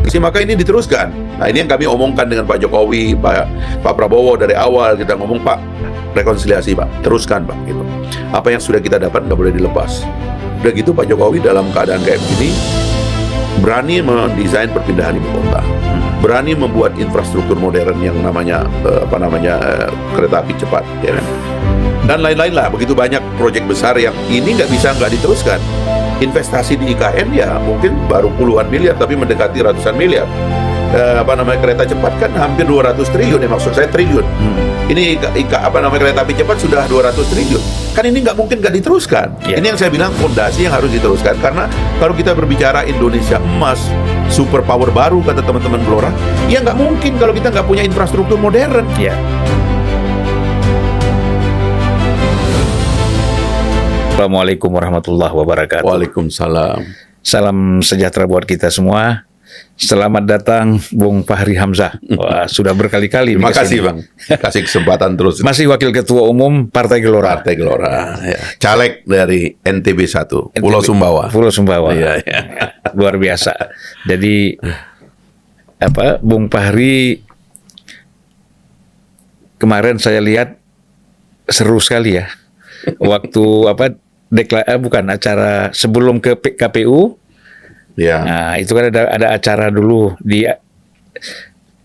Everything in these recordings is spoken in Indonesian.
Maka ini diteruskan. Nah, ini yang kami omongkan dengan Pak Jokowi, Pak Prabowo dari awal. Kita ngomong, Pak, rekonsiliasi Pak, teruskan Pak, gitu. Apa yang sudah kita dapat nggak boleh dilepas. Udah gitu Pak Jokowi dalam keadaan kayak begini berani mendesain perpindahan ibu kota, berani membuat infrastruktur modern yang namanya kereta api cepat, ya kan? Dan lain-lain lah. Begitu banyak proyek besar yang ini nggak diteruskan. Investasi di IKN ya mungkin baru puluhan miliar tapi mendekati ratusan miliar. Kereta cepat kan hampir 200 triliun ya, maksud saya triliun. Ini kereta api cepat sudah 200 triliun. Kan ini nggak mungkin nggak diteruskan. Ini yang saya bilang fondasi yang harus diteruskan. Karena kalau kita berbicara Indonesia emas, super power baru kata teman-teman Gelora, ya nggak mungkin kalau kita nggak punya infrastruktur modern. Assalamualaikum warahmatullahi wabarakatuh. Waalaikumsalam. Salam sejahtera buat kita semua. Selamat datang Bung Fahri Hamzah. Wah, sudah berkali-kali. Terima kasih Bang. Kasih kesempatan terus. Masih Wakil Ketua Umum Partai Gelora. Partai Gelora. Ya. Caleg dari NTB 1, Pulau Sumbawa. Pulau Sumbawa. Ya. Luar biasa. Jadi Bung Fahri kemarin saya lihat seru sekali ya. Waktu acara sebelum ke KPU. Ya. Nah, itu kan ada acara dulu di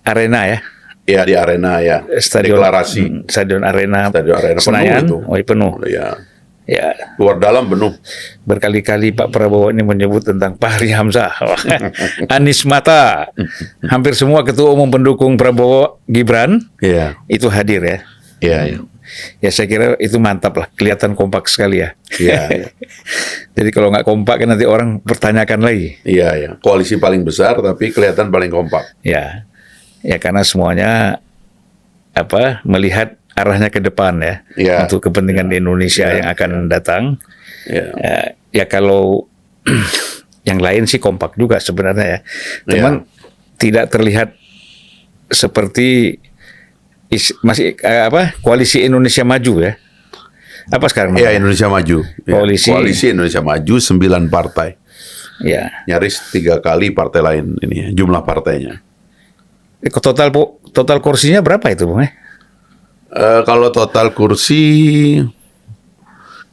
arena ya. Ya, di arena ya. Stadion deklarasi. Stadion Arena penuh Senayan. itu. Penuh. Ya. Luar dalam penuh. Berkali-kali Pak Prabowo ini menyebut tentang Fahri Hamzah. Anies Mata. Hampir semua ketua umum pendukung Prabowo Gibran itu hadir ya. Iya. Ya saya kira itu mantap lah, kelihatan kompak sekali ya. Iya. Jadi kalau nggak kompak kan nanti orang pertanyakan lagi. Iya. Koalisi paling besar tapi kelihatan paling kompak. Ya karena semuanya melihat arahnya ke depan ya, untuk kepentingan di Indonesia yang akan datang. Ya kalau yang lain sih kompak juga sebenarnya ya, cuman tidak terlihat seperti masih koalisi Indonesia Maju ya. Apa sekarang? Iya, Indonesia Maju. Koalisi Indonesia Maju 9 partai. Ya. Nyaris 3 kali partai lain ini jumlah partainya. Total kursinya berapa itu, Bung? Kalau total kursi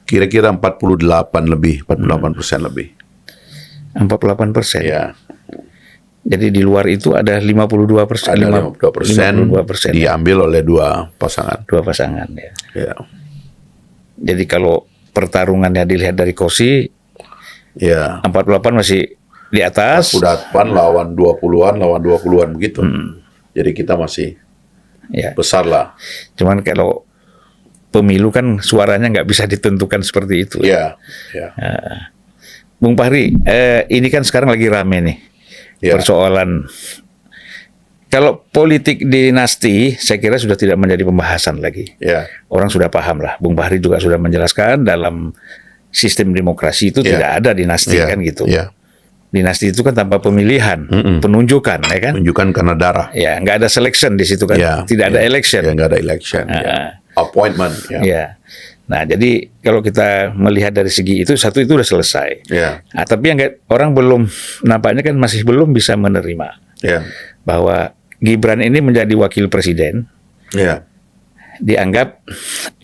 kira-kira 48% lebih. 48%. Ya. Jadi di luar itu ada 52%. Ada 52% diambil oleh dua pasangan. Ya. Jadi kalau pertarungannya dilihat dari kursi, 48 masih di atas. 48 lawan 20-an begitu. Jadi kita masih besar lah. Cuman kalau pemilu kan suaranya nggak bisa ditentukan seperti itu. Iya. Bung Fahri, ini kan sekarang lagi rame nih. Persoalan kalau politik dinasti saya kira sudah tidak menjadi pembahasan lagi. Orang sudah paham lah. Bung Fahri juga sudah menjelaskan dalam sistem demokrasi itu tidak ada dinasti kan gitu. Dinasti itu kan tanpa pemilihan, penunjukan ya kan. Penunjukan karena darah. Ya, nggak ada selection di situ kan. Tidak ada election. Nggak ada election. Appointment. Nah, jadi kalau kita melihat dari segi itu, satu itu sudah selesai. Nah, tapi yang orang belum, nampaknya kan masih belum bisa menerima bahwa Gibran ini menjadi wakil presiden. Dianggap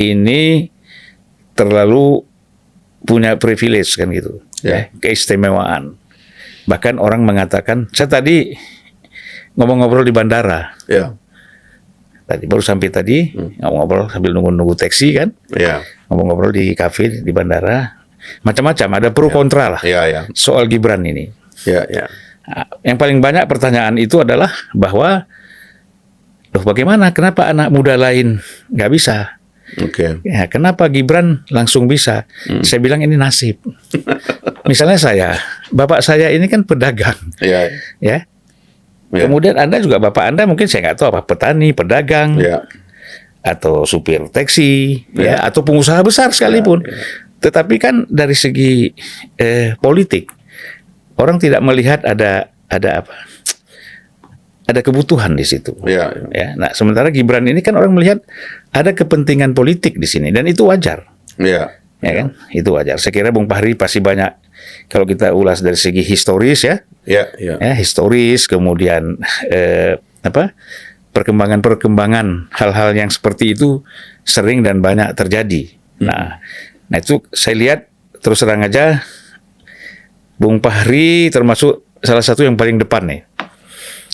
ini terlalu punya privilege kan gitu, keistimewaan. Bahkan orang mengatakan, saya tadi ngobrol di bandara. Tadi baru sampai ngobrol sambil nunggu taksi kan, ngobrol di kafe di bandara, macam-macam ada pro kontra lah soal Gibran ini. Nah, yang paling banyak pertanyaan itu adalah bahwa, bagaimana, kenapa anak muda lain nggak bisa? Ya, kenapa Gibran langsung bisa? Saya bilang ini nasib. Misalnya bapak saya ini kan pedagang, ya. Kemudian Anda juga, bapak Anda mungkin saya nggak tahu petani, pedagang, atau supir taksi, atau pengusaha besar sekalipun. Tetapi kan dari segi politik, orang tidak melihat ada kebutuhan di situ. Nah, sementara Gibran ini kan orang melihat ada kepentingan politik di sini dan itu wajar. Ya kan, itu wajar. Saya kira Bung Fahri pasti banyak, kalau kita ulas dari segi historis ya, Ya, ya. Historis, kemudian perkembangan hal-hal yang seperti itu sering dan banyak terjadi. Nah itu saya lihat terus terang aja Bung Fahri termasuk salah satu yang paling depan nih.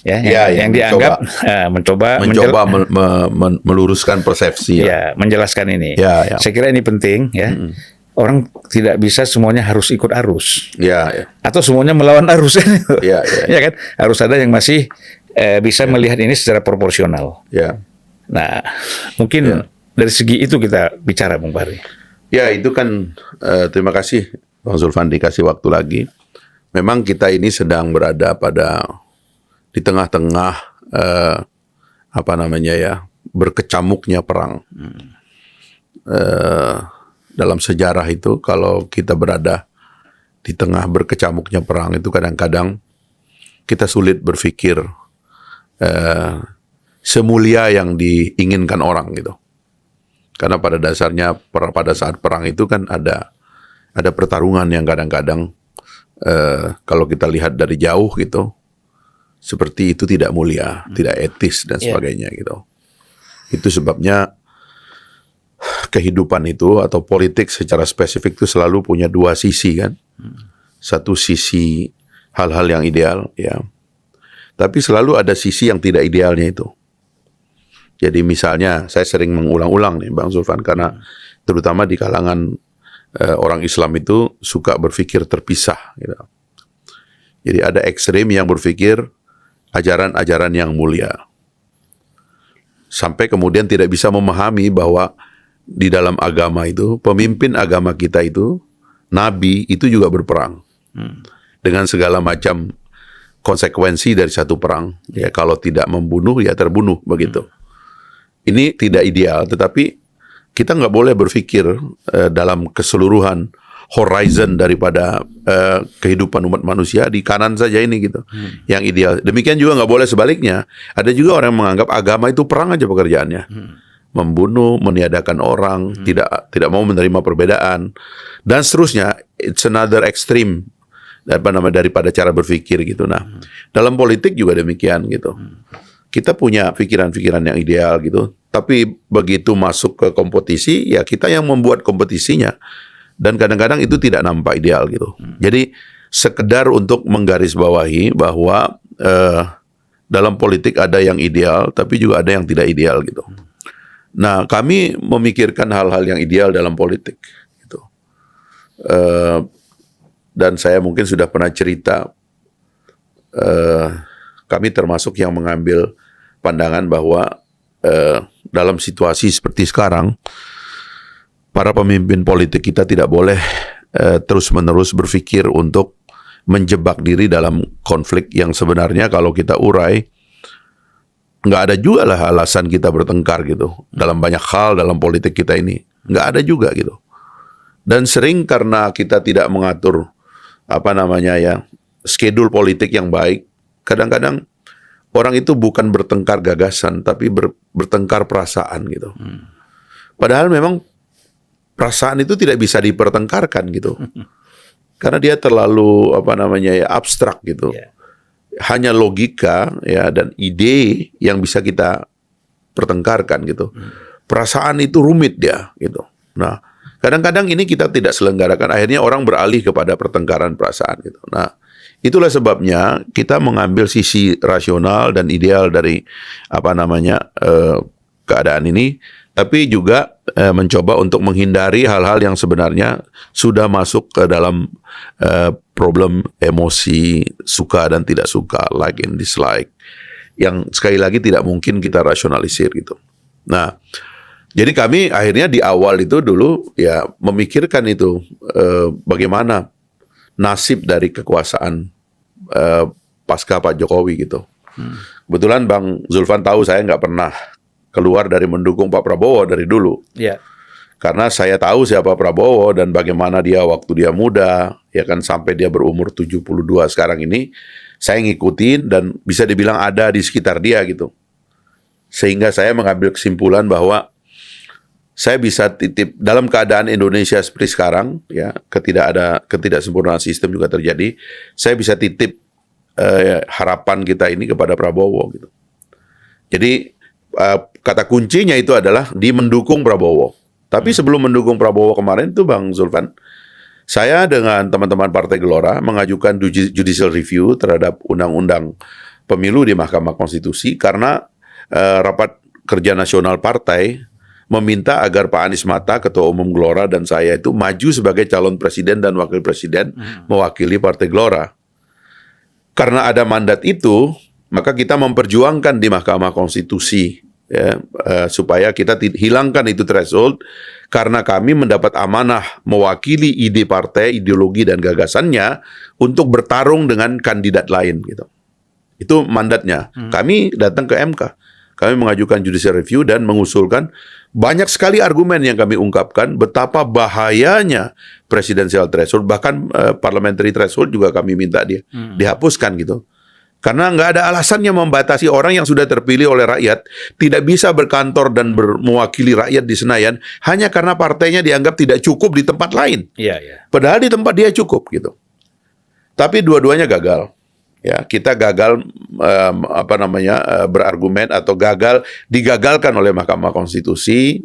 Yang dianggap mencoba meluruskan persepsi. Menjelaskan ini. Ya. Saya kira ini penting ya. Orang tidak bisa semuanya harus ikut arus. Ya. Atau semuanya melawan arus. Ya. Ya kan? Harus ada yang masih bisa melihat ini secara proporsional. Ya. Nah, mungkin dari segi itu kita bicara, Bung Fahri. Ya, itu kan terima kasih Bang Zulfan dikasih waktu lagi. Memang kita ini sedang berada di tengah-tengah berkecamuknya perang. Dalam sejarah itu kalau kita berada di tengah berkecamuknya perang itu kadang-kadang kita sulit berpikir semulia yang diinginkan orang gitu. Karena pada dasarnya pada saat perang itu kan ada pertarungan yang kadang-kadang kalau kita lihat dari jauh gitu seperti itu tidak mulia, tidak etis dan sebagainya gitu. Itu sebabnya kehidupan itu atau politik secara spesifik itu selalu punya dua sisi kan. Satu sisi hal-hal yang ideal ya. Tapi selalu ada sisi yang tidak idealnya itu. Jadi misalnya saya sering mengulang-ulang nih Bang Zulfan karena terutama di kalangan orang Islam itu suka berpikir terpisah gitu. Jadi ada ekstrem yang berpikir ajaran-ajaran yang mulia. Sampai kemudian tidak bisa memahami bahwa di dalam agama itu, pemimpin agama kita itu, nabi itu juga berperang. Dengan segala macam konsekuensi dari satu perang. Ya, kalau tidak membunuh, ya terbunuh, begitu. Ini tidak ideal, tetapi kita nggak boleh berpikir dalam keseluruhan horizon daripada kehidupan umat manusia di kanan saja ini gitu. Yang ideal. Demikian juga nggak boleh sebaliknya. Ada juga orang yang menganggap agama itu perang aja pekerjaannya. Membunuh, meniadakan orang, tidak mau menerima perbedaan dan seterusnya. It's another extreme daripada cara berpikir gitu. Nah, dalam politik juga demikian gitu. Kita punya pikiran-pikiran yang ideal gitu, tapi begitu masuk ke kompetisi ya kita yang membuat kompetisinya dan kadang-kadang itu tidak nampak ideal gitu. Jadi sekedar untuk menggarisbawahi bahwa dalam politik ada yang ideal tapi juga ada yang tidak ideal gitu. Nah, kami memikirkan hal-hal yang ideal dalam politik. Gitu. Dan saya mungkin sudah pernah cerita, kami termasuk yang mengambil pandangan bahwa dalam situasi seperti sekarang, para pemimpin politik kita tidak boleh terus-menerus berpikir untuk menjebak diri dalam konflik yang sebenarnya kalau kita urai, nggak ada juga lah alasan kita bertengkar gitu. Dalam banyak hal dalam politik kita ini. Nggak ada juga gitu. Dan sering karena kita tidak mengatur schedule politik yang baik, kadang-kadang orang itu bukan bertengkar gagasan, tapi bertengkar perasaan gitu. Padahal memang perasaan itu tidak bisa dipertengkarkan gitu. Karena dia terlalu abstrak gitu. Hanya logika ya dan ide yang bisa kita pertengkarkan gitu. Perasaan itu rumit dia gitu. Nah, kadang-kadang ini kita tidak selenggarakan, akhirnya orang beralih kepada pertengkaran perasaan gitu. Nah, itulah sebabnya kita mengambil sisi rasional dan ideal dari keadaan ini, tapi juga mencoba untuk menghindari hal-hal yang sebenarnya sudah masuk ke dalam problem emosi suka dan tidak suka, like and dislike, yang sekali lagi tidak mungkin kita rasionalisir gitu. Nah, jadi kami akhirnya di awal itu dulu ya memikirkan itu bagaimana nasib dari kekuasaan pasca Pak Jokowi gitu. Kebetulan Bang Zulfan tahu saya nggak pernah keluar dari mendukung Pak Prabowo dari dulu. Ya. Karena saya tahu siapa Prabowo dan bagaimana dia waktu dia muda, ya kan sampai dia berumur 72 sekarang ini, saya ngikutin dan bisa dibilang ada di sekitar dia gitu. Sehingga saya mengambil kesimpulan bahwa saya bisa titip dalam keadaan Indonesia seperti sekarang, ya, ketidaksempurnaan sistem juga terjadi, saya bisa titip harapan kita ini kepada Prabowo gitu. Jadi kata kuncinya itu adalah di mendukung Prabowo. Tapi sebelum mendukung Prabowo kemarin itu Bang Zulfan, saya dengan teman-teman Partai Gelora mengajukan judicial review terhadap undang-undang pemilu di Mahkamah Konstitusi karena rapat kerja nasional partai meminta agar Pak Anies Mata, Ketua Umum Gelora, dan saya itu maju sebagai calon presiden dan wakil presiden mewakili Partai Gelora. Karena ada mandat itu, maka kita memperjuangkan di Mahkamah Konstitusi ya, supaya kita hilangkan itu threshold karena kami mendapat amanah mewakili ide partai, ideologi dan gagasannya untuk bertarung dengan kandidat lain gitu. Itu mandatnya. Kami datang ke MK. Kami mengajukan judicial review dan mengusulkan banyak sekali argumen yang kami ungkapkan betapa bahayanya presidential threshold, bahkan parliamentary threshold juga kami minta dia dihapuskan gitu. Karena nggak ada alasannya membatasi orang yang sudah terpilih oleh rakyat tidak bisa berkantor dan mewakili rakyat di Senayan hanya karena partainya dianggap tidak cukup di tempat lain. Iya, iya. Padahal di tempat dia cukup gitu. Tapi dua-duanya gagal. Ya, kita gagal berargumen atau digagalkan oleh Mahkamah Konstitusi.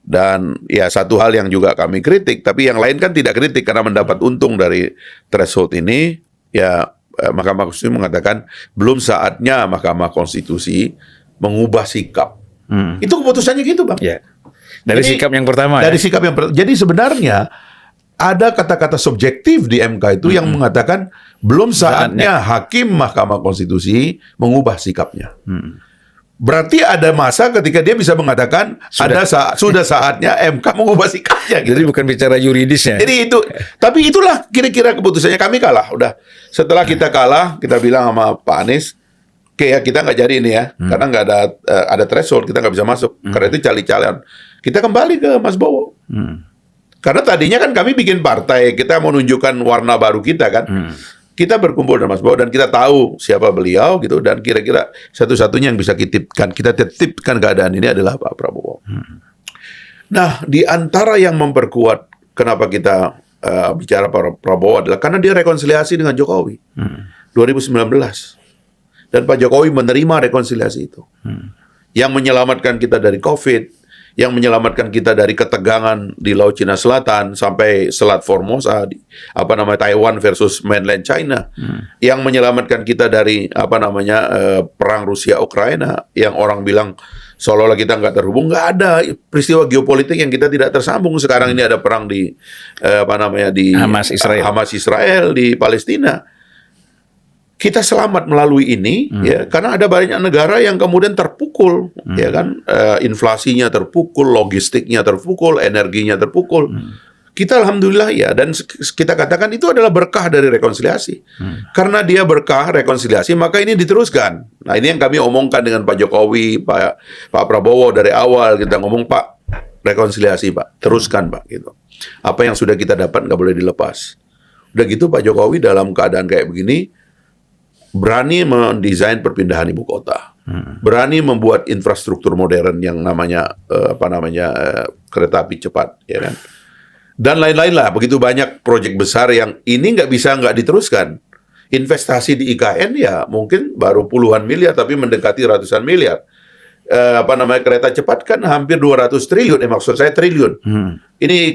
Dan ya satu hal yang juga kami kritik, tapi yang lain kan tidak kritik karena mendapat untung dari threshold ini. Ya, Mahkamah Konstitusi mengatakan belum saatnya Mahkamah Konstitusi mengubah sikap. Itu keputusannya gitu, Bang. Ya. Dari Jadi, sikap yang pertama. Dari sikap yang jadi sebenarnya ada kata-kata subjektif di MK itu yang mengatakan belum saatnya hakim Mahkamah Konstitusi mengubah sikapnya. Berarti ada masa ketika dia bisa mengatakan sudah saatnya MK mengubah sikapnya. Gitu. Jadi bukan bicara yuridisnya. Jadi itu, tapi itulah kira-kira keputusannya. Kami kalah. Udah setelah kita kalah, kita bilang sama Pak Anies, ya kita nggak jadi ini ya, karena nggak ada threshold, kita nggak bisa masuk. Karena itu cali-calian. Kita kembali ke Mas Bowo. Karena tadinya kan kami bikin partai, kita mau menunjukkan warna baru kita kan. Kita berkumpul dengan Mas Bowo dan kita tahu siapa beliau gitu, dan kira-kira satu-satunya yang bisa kita titipkan keadaan ini adalah Pak Prabowo. Nah, di antara yang memperkuat kenapa kita bicara Pak Prabowo adalah karena dia rekonsiliasi dengan Jokowi 2019. Dan Pak Jokowi menerima rekonsiliasi itu. Yang menyelamatkan kita dari COVID, yang menyelamatkan kita dari ketegangan di Laut Cina Selatan sampai Selat Formosa, Taiwan versus mainland China, yang menyelamatkan kita dari perang Rusia Ukraina, yang orang bilang seolah-olah kita nggak terhubung, nggak ada peristiwa geopolitik yang kita tidak tersambung. Sekarang ini ada perang di Hamas Israel di Palestina. Kita selamat melalui ini ya karena ada banyak negara yang kemudian terpukul ya kan, inflasinya terpukul, logistiknya terpukul, energinya terpukul. Kita alhamdulillah ya, dan kita katakan itu adalah berkah dari rekonsiliasi. Karena dia berkah rekonsiliasi, maka ini diteruskan. Nah, ini yang kami omongkan dengan Pak Jokowi, Pak Prabowo dari awal. Kita ngomong, Pak, rekonsiliasi, Pak, teruskan, Pak, gitu. Apa yang sudah kita dapat nggak boleh dilepas. Udah gitu Pak Jokowi dalam keadaan kayak begini berani mendesain perpindahan ibu kota, berani membuat infrastruktur modern yang namanya kereta api cepat, ya kan, dan lain-lain lah. Begitu banyak proyek besar yang ini nggak diteruskan. Investasi di IKN ya mungkin baru puluhan miliar, tapi mendekati ratusan miliar. Kereta cepat kan hampir 200 triliun, maksud saya triliun. Ini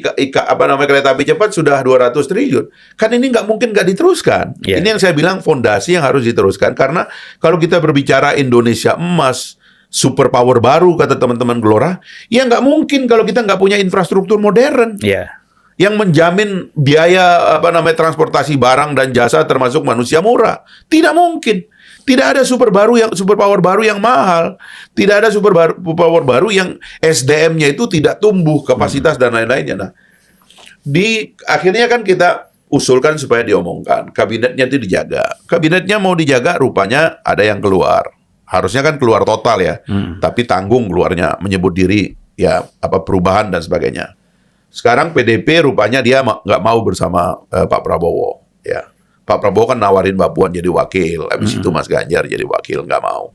kereta api cepat sudah 200 triliun. Kan ini nggak mungkin nggak diteruskan. Yeah. Ini yang saya bilang fondasi yang harus diteruskan. Karena kalau kita berbicara Indonesia emas, superpower baru kata teman-teman Gelora, ya nggak mungkin kalau kita nggak punya infrastruktur modern. Yeah. Yang menjamin biaya transportasi barang dan jasa termasuk manusia murah. Tidak mungkin. Tidak ada superpower baru yang mahal. Tidak ada superpower baru yang SDM-nya itu tidak tumbuh kapasitas dan lain-lainnya. Nah, akhirnya kan kita usulkan supaya diomongkan. Kabinetnya itu dijaga. Kabinetnya mau dijaga, rupanya ada yang keluar. Harusnya kan keluar total ya. Tapi tanggung keluarnya, menyebut diri ya perubahan dan sebagainya. Sekarang PDP rupanya dia nggak mau bersama Pak Prabowo. Ya. Pak Prabowo kan nawarin Mbak Puan jadi wakil, habis itu Mas Ganjar jadi wakil, nggak mau.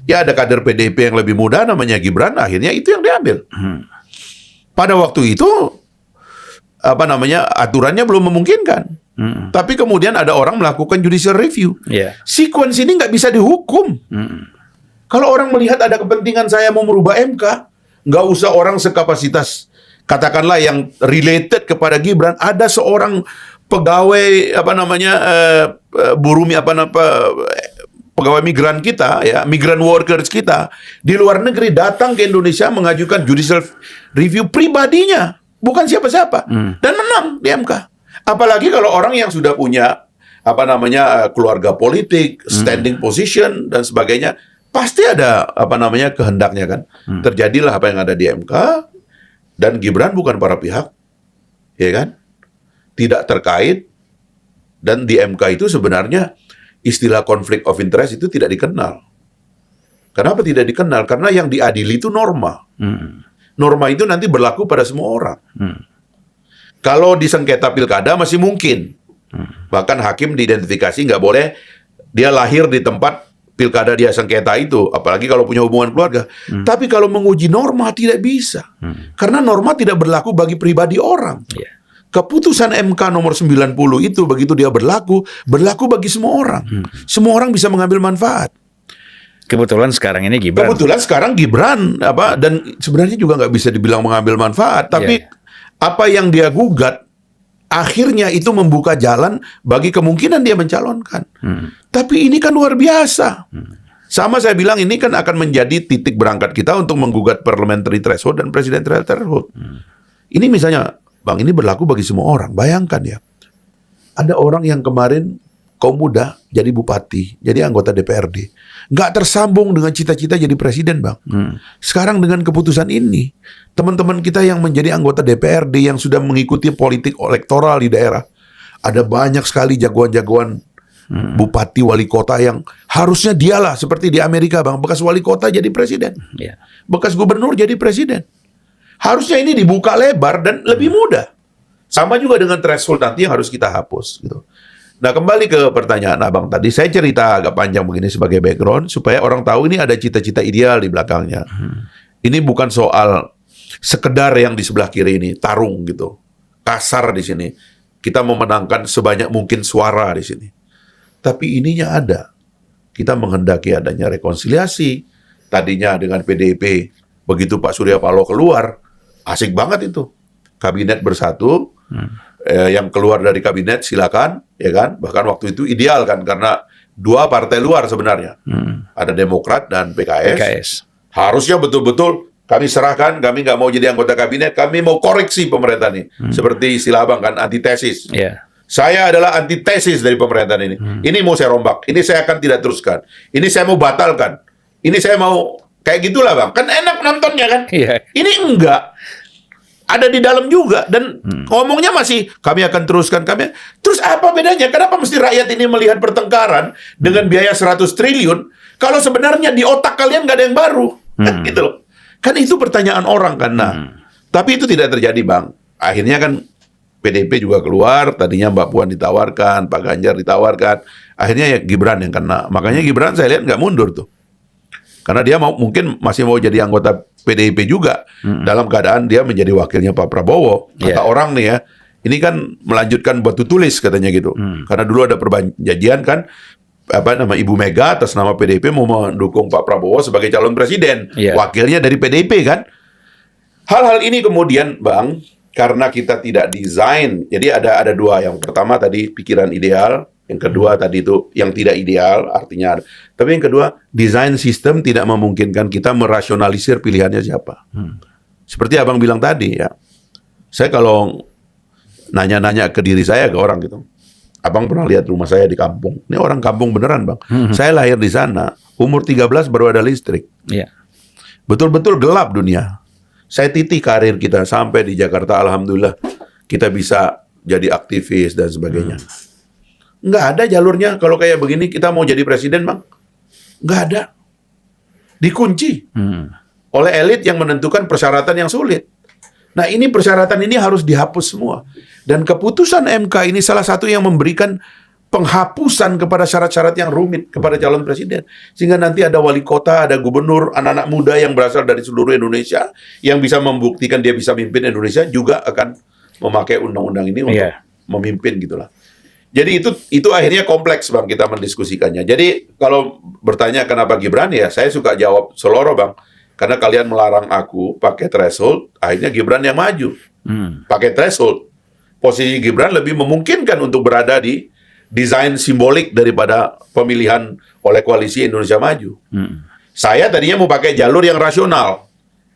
Ya ada kader PDP yang lebih muda namanya Gibran, akhirnya itu yang diambil. Pada waktu itu aturannya belum memungkinkan. Tapi kemudian ada orang melakukan judicial review. Ya. Sequence ini nggak bisa dihukum. Kalau orang melihat ada kepentingan saya mau merubah MK, nggak usah orang sekapasitas, katakanlah yang related kepada Gibran, ada seorang pegawai pegawai migran kita, ya, migran workers kita di luar negeri datang ke Indonesia mengajukan judicial review pribadinya, bukan siapa-siapa, dan menang di MK. Apalagi kalau orang yang sudah punya keluarga politik, standing position dan sebagainya, pasti ada kehendaknya kan. Terjadilah apa yang ada di MK, dan Gibran bukan para pihak, ya kan? Tidak terkait, dan di MK itu sebenarnya istilah conflict of interest itu tidak dikenal. Kenapa tidak dikenal? Karena yang diadili itu norma. Norma itu nanti berlaku pada semua orang. Kalau di sengketa pilkada masih mungkin. Bahkan hakim diidentifikasi nggak boleh dia lahir di tempat pilkada dia sengketa itu, apalagi kalau punya hubungan keluarga. Tapi kalau menguji norma tidak bisa. Karena norma tidak berlaku bagi pribadi orang. Keputusan MK nomor 90 itu begitu dia berlaku bagi semua orang. Semua orang bisa mengambil manfaat. Kebetulan sekarang ini Gibran. Dan sebenarnya juga nggak bisa dibilang mengambil manfaat, tapi apa yang dia gugat akhirnya itu membuka jalan bagi kemungkinan dia mencalonkan. Tapi ini kan luar biasa. Sama saya bilang ini kan akan menjadi titik berangkat kita untuk menggugat parliamentary threshold dan presidential threshold. Ini misalnya, Bang, ini berlaku bagi semua orang. Bayangkan ya, ada orang yang kemarin kaum muda jadi bupati, jadi anggota DPRD, nggak tersambung dengan cita-cita jadi presiden, Bang. Sekarang dengan keputusan ini, teman-teman kita yang menjadi anggota DPRD yang sudah mengikuti politik elektoral di daerah, ada banyak sekali jagoan-jagoan bupati, wali kota yang harusnya dialah seperti di Amerika, Bang, bekas wali kota jadi presiden, bekas gubernur jadi presiden. Harusnya ini dibuka lebar dan lebih mudah. Sama juga dengan threshold nanti yang harus kita hapus, gitu. Nah, kembali ke pertanyaan Abang tadi, saya cerita agak panjang begini sebagai background supaya orang tahu ini ada cita-cita ideal di belakangnya. Ini bukan soal sekedar yang di sebelah kiri ini tarung gitu, kasar di sini. Kita memenangkan sebanyak mungkin suara di sini. Tapi ininya ada. Kita menghendaki adanya rekonsiliasi. Tadinya dengan PDIP, begitu Pak Surya Paloh keluar, asik banget itu. Kabinet bersatu. Yang keluar dari kabinet silakan, ya kan? Bahkan waktu itu ideal kan, karena dua partai luar sebenarnya, ada Demokrat dan PKS. Harusnya betul-betul kami serahkan, kami nggak mau jadi anggota kabinet, kami mau koreksi pemerintahan ini. Seperti istilah Abang kan, antitesis. Saya adalah antitesis dari pemerintahan ini. Ini mau saya rombak, ini saya akan tidak teruskan, ini saya mau batalkan, ini saya mau kayak gitulah, Bang. Kan enak nontonnya kan? Ini enggak. Ada di dalam juga, dan ngomongnya masih kami akan teruskan, kami. Terus apa bedanya? Kenapa mesti rakyat ini melihat pertengkaran dengan biaya 100 triliun kalau sebenarnya di otak kalian nggak ada yang baru? Kan gitu loh. Kan itu pertanyaan orang kan. Nah, tapi itu tidak terjadi, Bang. Akhirnya kan PDIP juga keluar, tadinya Mbak Puan ditawarkan, Pak Ganjar ditawarkan, akhirnya ya Gibran yang kena. Makanya Gibran saya lihat nggak mundur tuh. Karena dia mungkin masih mau jadi anggota PDIP juga, dalam keadaan dia menjadi wakilnya Pak Prabowo. Kata orang nih ya, ini kan melanjutkan batu tulis katanya gitu. Karena dulu ada perjanjian kan, Ibu Mega atas nama PDIP mau mendukung Pak Prabowo sebagai calon presiden, wakilnya dari PDIP kan. Hal-hal ini kemudian, Bang, karena kita tidak desain, jadi ada dua. Yang pertama tadi pikiran ideal, yang kedua tadi itu yang tidak ideal, artinya ada. Tapi yang kedua, desain sistem tidak memungkinkan kita merasionalisir pilihannya siapa. Seperti Abang bilang tadi ya, saya kalau nanya-nanya ke diri saya, ke orang gitu, Abang pernah lihat rumah saya di kampung, ini orang kampung beneran, Bang. Saya lahir di sana, umur 13 baru ada listrik. Betul-betul gelap dunia. Saya titih karir kita sampai di Jakarta, alhamdulillah kita bisa jadi aktivis dan sebagainya. Nggak ada jalurnya kalau kayak begini kita mau jadi presiden, Bang. Nggak ada. Dikunci oleh elit yang menentukan persyaratan yang sulit. Nah, ini persyaratan ini harus dihapus semua. Dan keputusan MK ini salah satu yang memberikan penghapusan kepada syarat-syarat yang rumit kepada calon presiden. Sehingga nanti ada wali kota, ada gubernur, anak-anak muda yang berasal dari seluruh Indonesia yang bisa membuktikan dia bisa mimpin Indonesia juga akan memakai undang-undang ini untuk Iya. memimpin gitulah. Jadi itu akhirnya kompleks Bang kita mendiskusikannya. Jadi kalau bertanya kenapa Gibran, ya saya suka jawab seloroh Bang. Karena kalian melarang aku pakai threshold, akhirnya Gibran yang maju. Pakai threshold. Posisi Gibran lebih memungkinkan untuk berada di desain simbolik daripada pemilihan oleh koalisi Indonesia Maju. Saya tadinya mau pakai jalur yang rasional.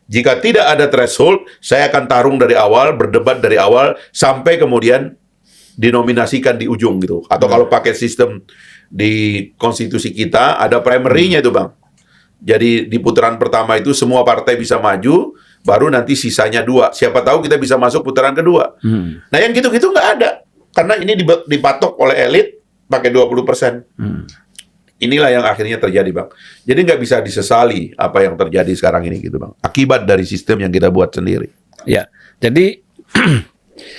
Jika tidak ada threshold, saya akan tarung dari awal, berdebat dari awal, sampai kemudian dinominasikan di ujung gitu. Atau kalau pakai sistem di konstitusi kita, ada primary-nya itu Bang. Jadi di putaran pertama itu semua partai bisa maju, baru nanti sisanya 2. Siapa tahu kita bisa masuk putaran kedua. Nah yang gitu-gitu nggak ada. Karena ini dipatok oleh elit pakai 20%. Inilah yang akhirnya terjadi Bang. Jadi nggak bisa disesali apa yang terjadi sekarang ini gitu Bang. Akibat dari sistem yang kita buat sendiri. Ya, jadi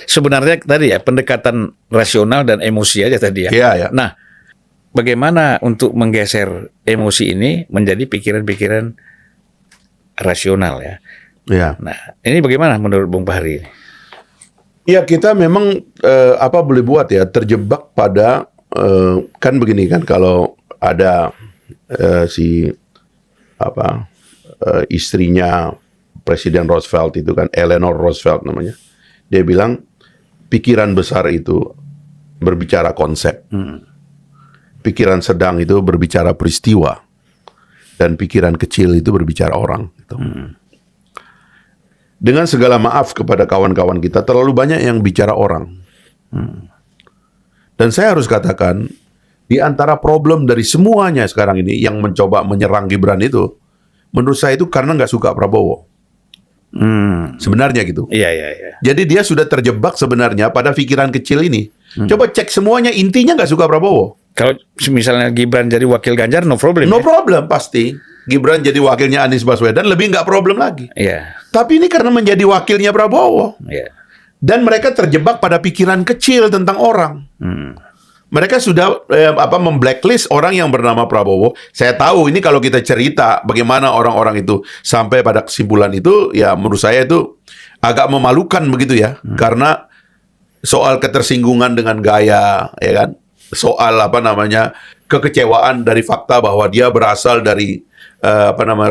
sebenarnya tadi ya pendekatan rasional dan emosi aja tadi ya. Iya, ya. Nah, bagaimana untuk menggeser emosi ini menjadi pikiran-pikiran rasional ya. Ya. Nah, ini bagaimana menurut Bung Fahri? Ya kita memang apa boleh buat ya, terjebak pada kan begini kan, kalau ada istrinya Presiden Roosevelt itu kan, Eleanor Roosevelt namanya, dia bilang pikiran besar itu berbicara konsep, pikiran sedang itu berbicara peristiwa, dan pikiran kecil itu berbicara orang gitu. Dengan segala maaf kepada kawan-kawan kita, terlalu banyak yang bicara orang. Dan saya harus katakan, di antara problem dari semuanya sekarang ini yang mencoba menyerang Gibran itu, menurut saya itu karena nggak suka Prabowo. Sebenarnya gitu. Iya. Jadi dia sudah terjebak sebenarnya pada pikiran kecil ini. Coba cek semuanya, intinya nggak suka Prabowo. Kalau misalnya Gibran jadi wakil Ganjar, no problem. No ya? problem pasti. Gibran jadi wakilnya Anies Baswedan, lebih nggak problem lagi. Iya. Tapi ini karena menjadi wakilnya Prabowo. Iya. Dan mereka terjebak pada pikiran kecil tentang orang. Mereka sudah memblacklist orang yang bernama Prabowo. Saya tahu ini kalau kita cerita bagaimana orang-orang itu sampai pada kesimpulan itu, ya menurut saya itu agak memalukan begitu ya. Karena soal ketersinggungan dengan gaya, ya kan? Soal kekecewaan dari fakta bahwa dia berasal dari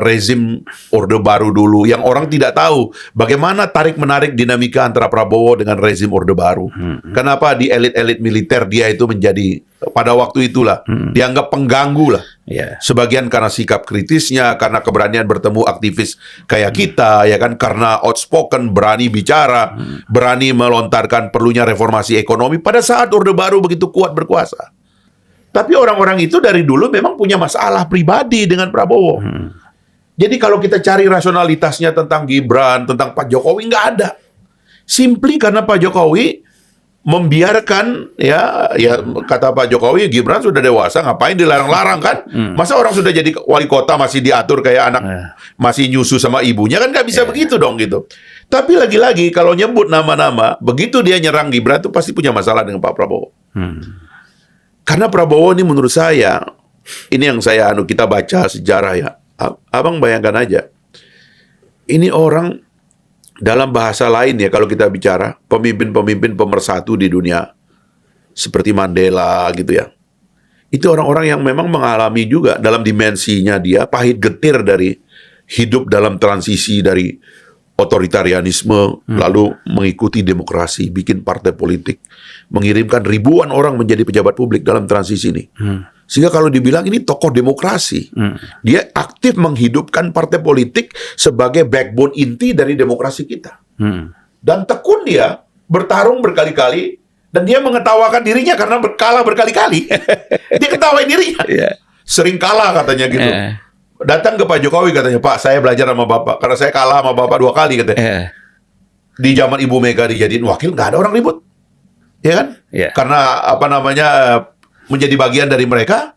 rezim Orde Baru dulu, yang orang tidak tahu bagaimana tarik-menarik dinamika antara Prabowo dengan rezim Orde Baru. Kenapa di elit-elit militer dia itu menjadi, pada waktu itulah, dianggap pengganggu lah. Iya. Sebagian karena sikap kritisnya, karena keberanian bertemu aktivis kayak kita, ya kan, karena outspoken, berani bicara, berani melontarkan perlunya reformasi ekonomi pada saat Orde Baru begitu kuat berkuasa. Tapi orang-orang itu dari dulu memang punya masalah pribadi dengan Prabowo. Jadi kalau kita cari rasionalitasnya tentang Gibran, tentang Pak Jokowi, nggak ada. Simply karena Pak Jokowi membiarkan, ya kata Pak Jokowi, Gibran sudah dewasa, ngapain dilarang-larang kan? Masa orang sudah jadi wali kota masih diatur kayak anak masih nyusu sama ibunya, kan nggak bisa begitu dong gitu. Tapi lagi-lagi kalau nyebut nama-nama, begitu dia nyerang Gibran itu pasti punya masalah dengan Pak Prabowo. Karena Prabowo ini menurut saya, ini yang kita baca sejarah ya, Abang bayangkan aja, ini orang dalam bahasa lain ya, kalau kita bicara pemimpin-pemimpin pemersatu di dunia seperti Mandela gitu ya, itu orang-orang yang memang mengalami juga dalam dimensinya dia pahit getir dari hidup dalam transisi dari otoritarianisme, lalu mengikuti demokrasi, bikin partai politik, mengirimkan ribuan orang menjadi pejabat publik dalam transisi ini. Sehingga kalau dibilang ini tokoh demokrasi, dia aktif menghidupkan partai politik sebagai backbone inti dari demokrasi kita. Dan tekun dia bertarung berkali-kali, dan dia mengetawakan dirinya karena kalah berkali-kali. Dia ketawain dirinya. Sering kalah katanya gitu. Datang ke Pak Jokowi katanya, Pak saya belajar sama Bapak, karena saya kalah sama Bapak 2 kali katanya. Di zaman Ibu Mega dijadiin wakil, nggak ada orang ribut. Ya kan? Karena menjadi bagian dari mereka.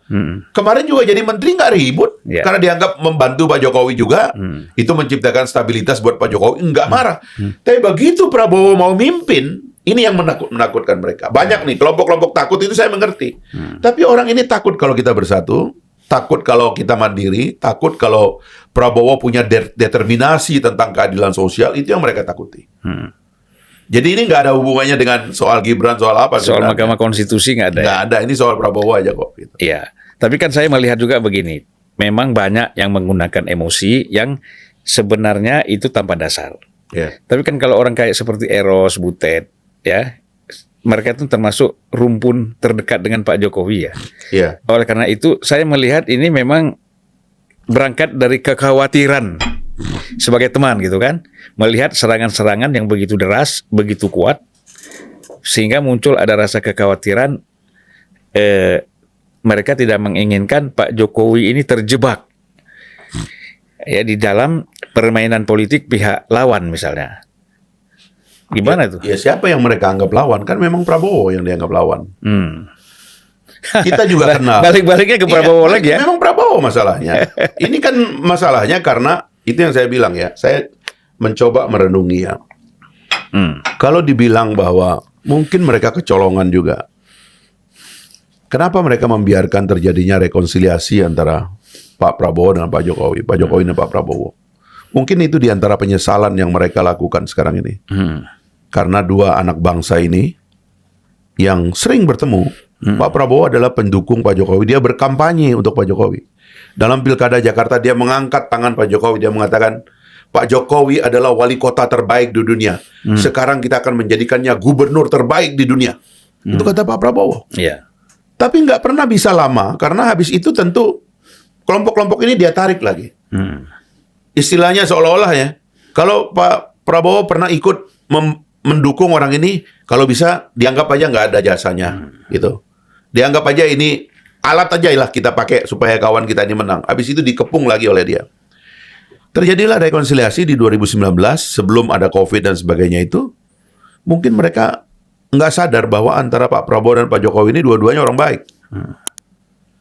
Kemarin juga jadi menteri nggak ribut, karena dianggap membantu Pak Jokowi juga. Itu menciptakan stabilitas buat Pak Jokowi, nggak marah. Tapi begitu Prabowo mau mimpin, ini yang menakutkan mereka. Banyak nih kelompok-kelompok takut, itu saya mengerti. Tapi orang ini takut kalau kita bersatu, takut kalau kita mandiri, takut kalau Prabowo punya determinasi tentang keadilan sosial, itu yang mereka takuti. Jadi ini nggak ada hubungannya dengan soal Gibran, soal apa? Soal sebenarnya. Mahkamah Konstitusi nggak ada. Nggak ada, ini soal Prabowo aja kok. Gitu. Iya, tapi kan saya melihat juga begini, memang banyak yang menggunakan emosi yang sebenarnya itu tanpa dasar. Ya. Tapi kan kalau orang kayak seperti Eros, Butet, ya, mereka itu termasuk rumpun terdekat dengan Pak Jokowi ya. Iya. Oleh karena itu, saya melihat ini memang berangkat dari kekhawatiran sebagai teman gitu kan, melihat serangan-serangan yang begitu deras, begitu kuat, sehingga muncul ada rasa kekhawatiran mereka tidak menginginkan Pak Jokowi ini terjebak ya di dalam permainan politik pihak lawan misalnya. Gimana tuh? Ya siapa yang mereka anggap lawan? Kan memang Prabowo yang dianggap lawan. Kita juga kenal. Balik-baliknya ke Prabowo lagi ya. Memang Prabowo masalahnya. Ini kan masalahnya karena itu yang saya bilang ya. Saya mencoba merenungi ya. Kalau dibilang bahwa mungkin mereka kecolongan juga. Kenapa mereka membiarkan terjadinya rekonsiliasi antara Pak Prabowo dengan Pak Jokowi, Pak Jokowi dan Pak Prabowo? Mungkin itu diantara penyesalan yang mereka lakukan sekarang ini. Karena dua anak bangsa ini yang sering bertemu, Pak Prabowo adalah pendukung Pak Jokowi. Dia berkampanye untuk Pak Jokowi. Dalam Pilkada Jakarta dia mengangkat tangan Pak Jokowi. Dia mengatakan, Pak Jokowi adalah wali kota terbaik di dunia. Sekarang kita akan menjadikannya gubernur terbaik di dunia. Itu kata Pak Prabowo. Iya. Tapi nggak pernah bisa lama, karena habis itu tentu kelompok-kelompok ini dia tarik lagi. Istilahnya seolah-olah ya, kalau Pak Prabowo pernah ikut mendukung orang ini, kalau bisa dianggap aja nggak ada jasanya, gitu. Dianggap aja ini alat aja lah kita pakai supaya kawan kita ini menang. Habis itu dikepung lagi oleh dia. Terjadilah rekonsiliasi di 2019 sebelum ada COVID dan sebagainya itu. Mungkin mereka nggak sadar bahwa antara Pak Prabowo dan Pak Jokowi ini dua-duanya orang baik.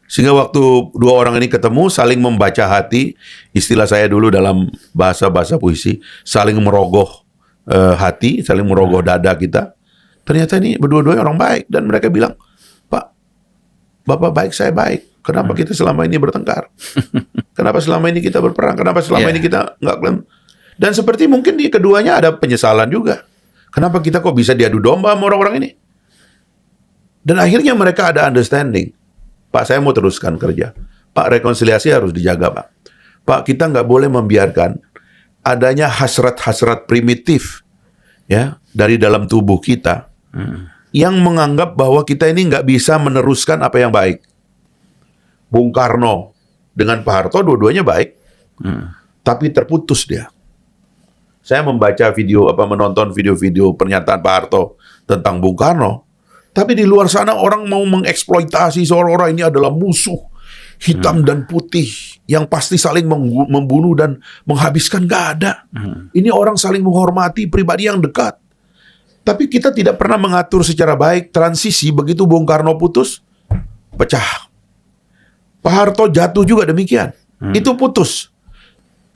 Sehingga waktu dua orang ini ketemu saling membaca hati, istilah saya dulu dalam bahasa puisi, saling merogoh hati, saling merogoh dada kita. Ternyata ini berdua-duanya orang baik dan mereka bilang, Pak, Bapak baik, saya baik. Kenapa kita selama ini bertengkar? Kenapa selama ini kita berperang? Kenapa selama ini kita nggak klaim? Dan seperti mungkin di keduanya ada penyesalan juga. Kenapa kita kok bisa diadu domba sama orang-orang ini? Dan akhirnya mereka ada understanding. Pak, saya mau teruskan kerja. Pak, rekonsiliasi harus dijaga, Pak. Pak, kita nggak boleh membiarkan adanya hasrat-hasrat primitif ya dari dalam tubuh kita yang menganggap bahwa kita ini nggak bisa meneruskan apa yang baik. Bung Karno dengan Pak Harto dua-duanya baik, tapi terputus dia. Saya membaca menonton video-video pernyataan Pak Harto tentang Bung Karno, tapi di luar sana orang mau mengeksploitasi seolah-olah ini adalah musuh hitam dan putih yang pasti saling membunuh dan menghabiskan. Nggak ada. Ini orang saling menghormati pribadi yang dekat. Tapi kita tidak pernah mengatur secara baik transisi begitu Bung Karno putus, pecah. Pak Harto jatuh juga demikian. Itu putus.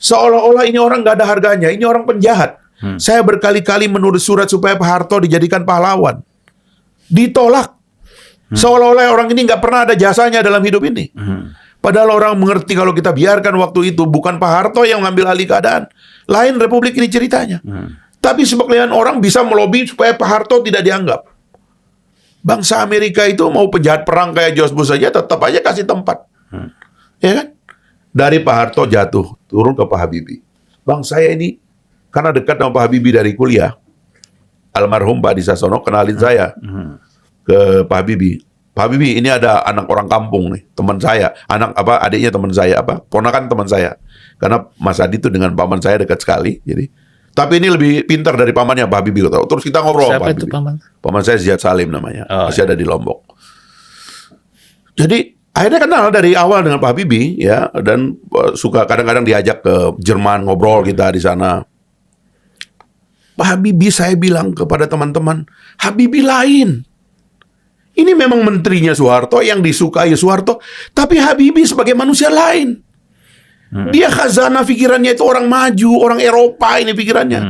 Seolah-olah ini orang nggak ada harganya. Ini orang penjahat. Saya berkali-kali menulis surat supaya Pak Harto dijadikan pahlawan. Ditolak. Seolah-olah orang ini nggak pernah ada jasanya dalam hidup ini. Padahal orang mengerti kalau kita biarkan waktu itu bukan Pak Harto yang mengambil alih keadaan. Lain Republik ini ceritanya. Tapi sebagian orang bisa melobi supaya Pak Harto tidak dianggap. Bangsa Amerika itu mau penjahat perang kayak George Bush saja tetap aja kasih tempat. Ya kan? Dari Pak Harto jatuh, turun ke Pak Habibie. Bang, saya ini karena dekat sama Pak Habibie dari kuliah. Almarhum Pak Adi Sasono kenalin saya ke Pak Habibie. Pak Habibie, ini ada anak orang kampung nih, teman saya. Adiknya teman saya, ponakan teman saya. Karena Mas Adi itu dengan paman saya dekat sekali. Jadi, tapi ini lebih pintar dari pamannya Pak Habibie. Terus kita ngobrol. Siapa Pak itu Habibie. paman? Paman saya Ziyad Salim namanya. Masih ada di Lombok. Jadi akhirnya kenal dari awal dengan Pak Habibie ya, dan suka kadang-kadang diajak ke Jerman ngobrol kita di sana. Pak Habibie, saya bilang kepada teman-teman, Habibie lain. Ini memang menterinya Soeharto yang disukai Soeharto, tapi Habibie sebagai manusia lain. Dia khazanah pikirannya itu orang maju, orang Eropa ini pikirannya.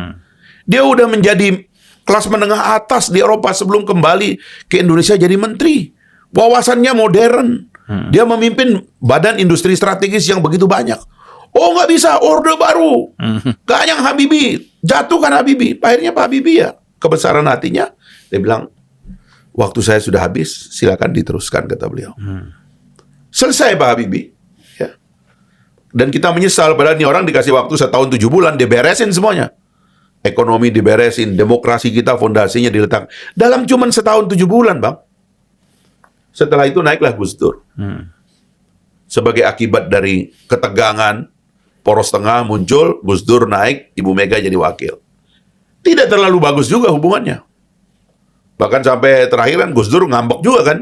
Dia udah menjadi kelas menengah atas di Eropa sebelum kembali ke Indonesia jadi menteri. Wawasannya modern. Dia memimpin badan industri strategis yang begitu banyak. Oh, nggak bisa, orde baru. Ganyang Habibie, jatuhkan Habibie. Akhirnya Pak Habibie ya kebesaran hatinya, dia bilang, waktu saya sudah habis, silakan diteruskan, kata beliau. Selesai Pak Habibie. Ya. Dan kita menyesal, padahal ini orang dikasih waktu 1 tahun 7 bulan, dia beresin semuanya. Ekonomi diberesin, demokrasi kita fondasinya diletak. Dalam cuman 1 tahun 7 bulan, Bang. Setelah itu naiklah Gus Dur. Sebagai akibat dari ketegangan, poros tengah muncul, Gus Dur naik, Ibu Mega jadi wakil. Tidak terlalu bagus juga hubungannya. Bahkan sampai terakhir kan Gus Dur ngambek juga kan.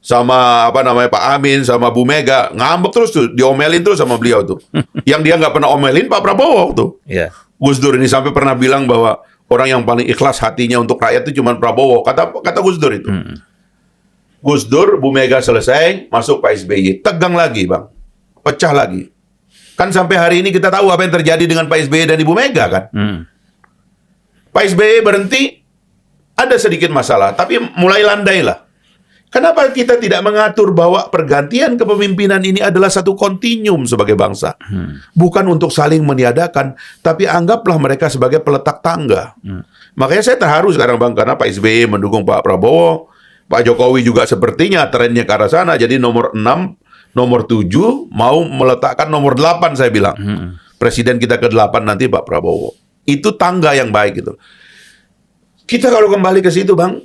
Sama Pak Amin, sama Bu Mega. Ngambek terus tuh, diomelin terus sama beliau tuh. Yang dia nggak pernah omelin Pak Prabowo tuh. Ya. Gus Dur ini sampai pernah bilang bahwa orang yang paling ikhlas hatinya untuk rakyat itu cuma Prabowo. Kata Gus Dur itu. Gus Dur, Bu Mega selesai, masuk Pak SBY. Tegang lagi, Bang. Pecah lagi. Kan sampai hari ini kita tahu apa yang terjadi dengan Pak SBY dan Ibu Mega kan. Pak SBY berhenti, ada sedikit masalah, tapi mulai landai lah. Kenapa kita tidak mengatur bahwa pergantian kepemimpinan ini adalah satu kontinuum sebagai bangsa? Bukan untuk saling meniadakan, tapi anggaplah mereka sebagai peletak tangga. Makanya saya terharu sekarang, Bang, karena Pak SBY mendukung Pak Prabowo, Pak Jokowi juga sepertinya trennya ke arah sana, jadi nomor 6, nomor 7 mau meletakkan nomor 8 saya bilang. Presiden kita ke-8 nanti Pak Prabowo. Itu tangga yang baik gitu. Kita kalau kembali ke situ, Bang,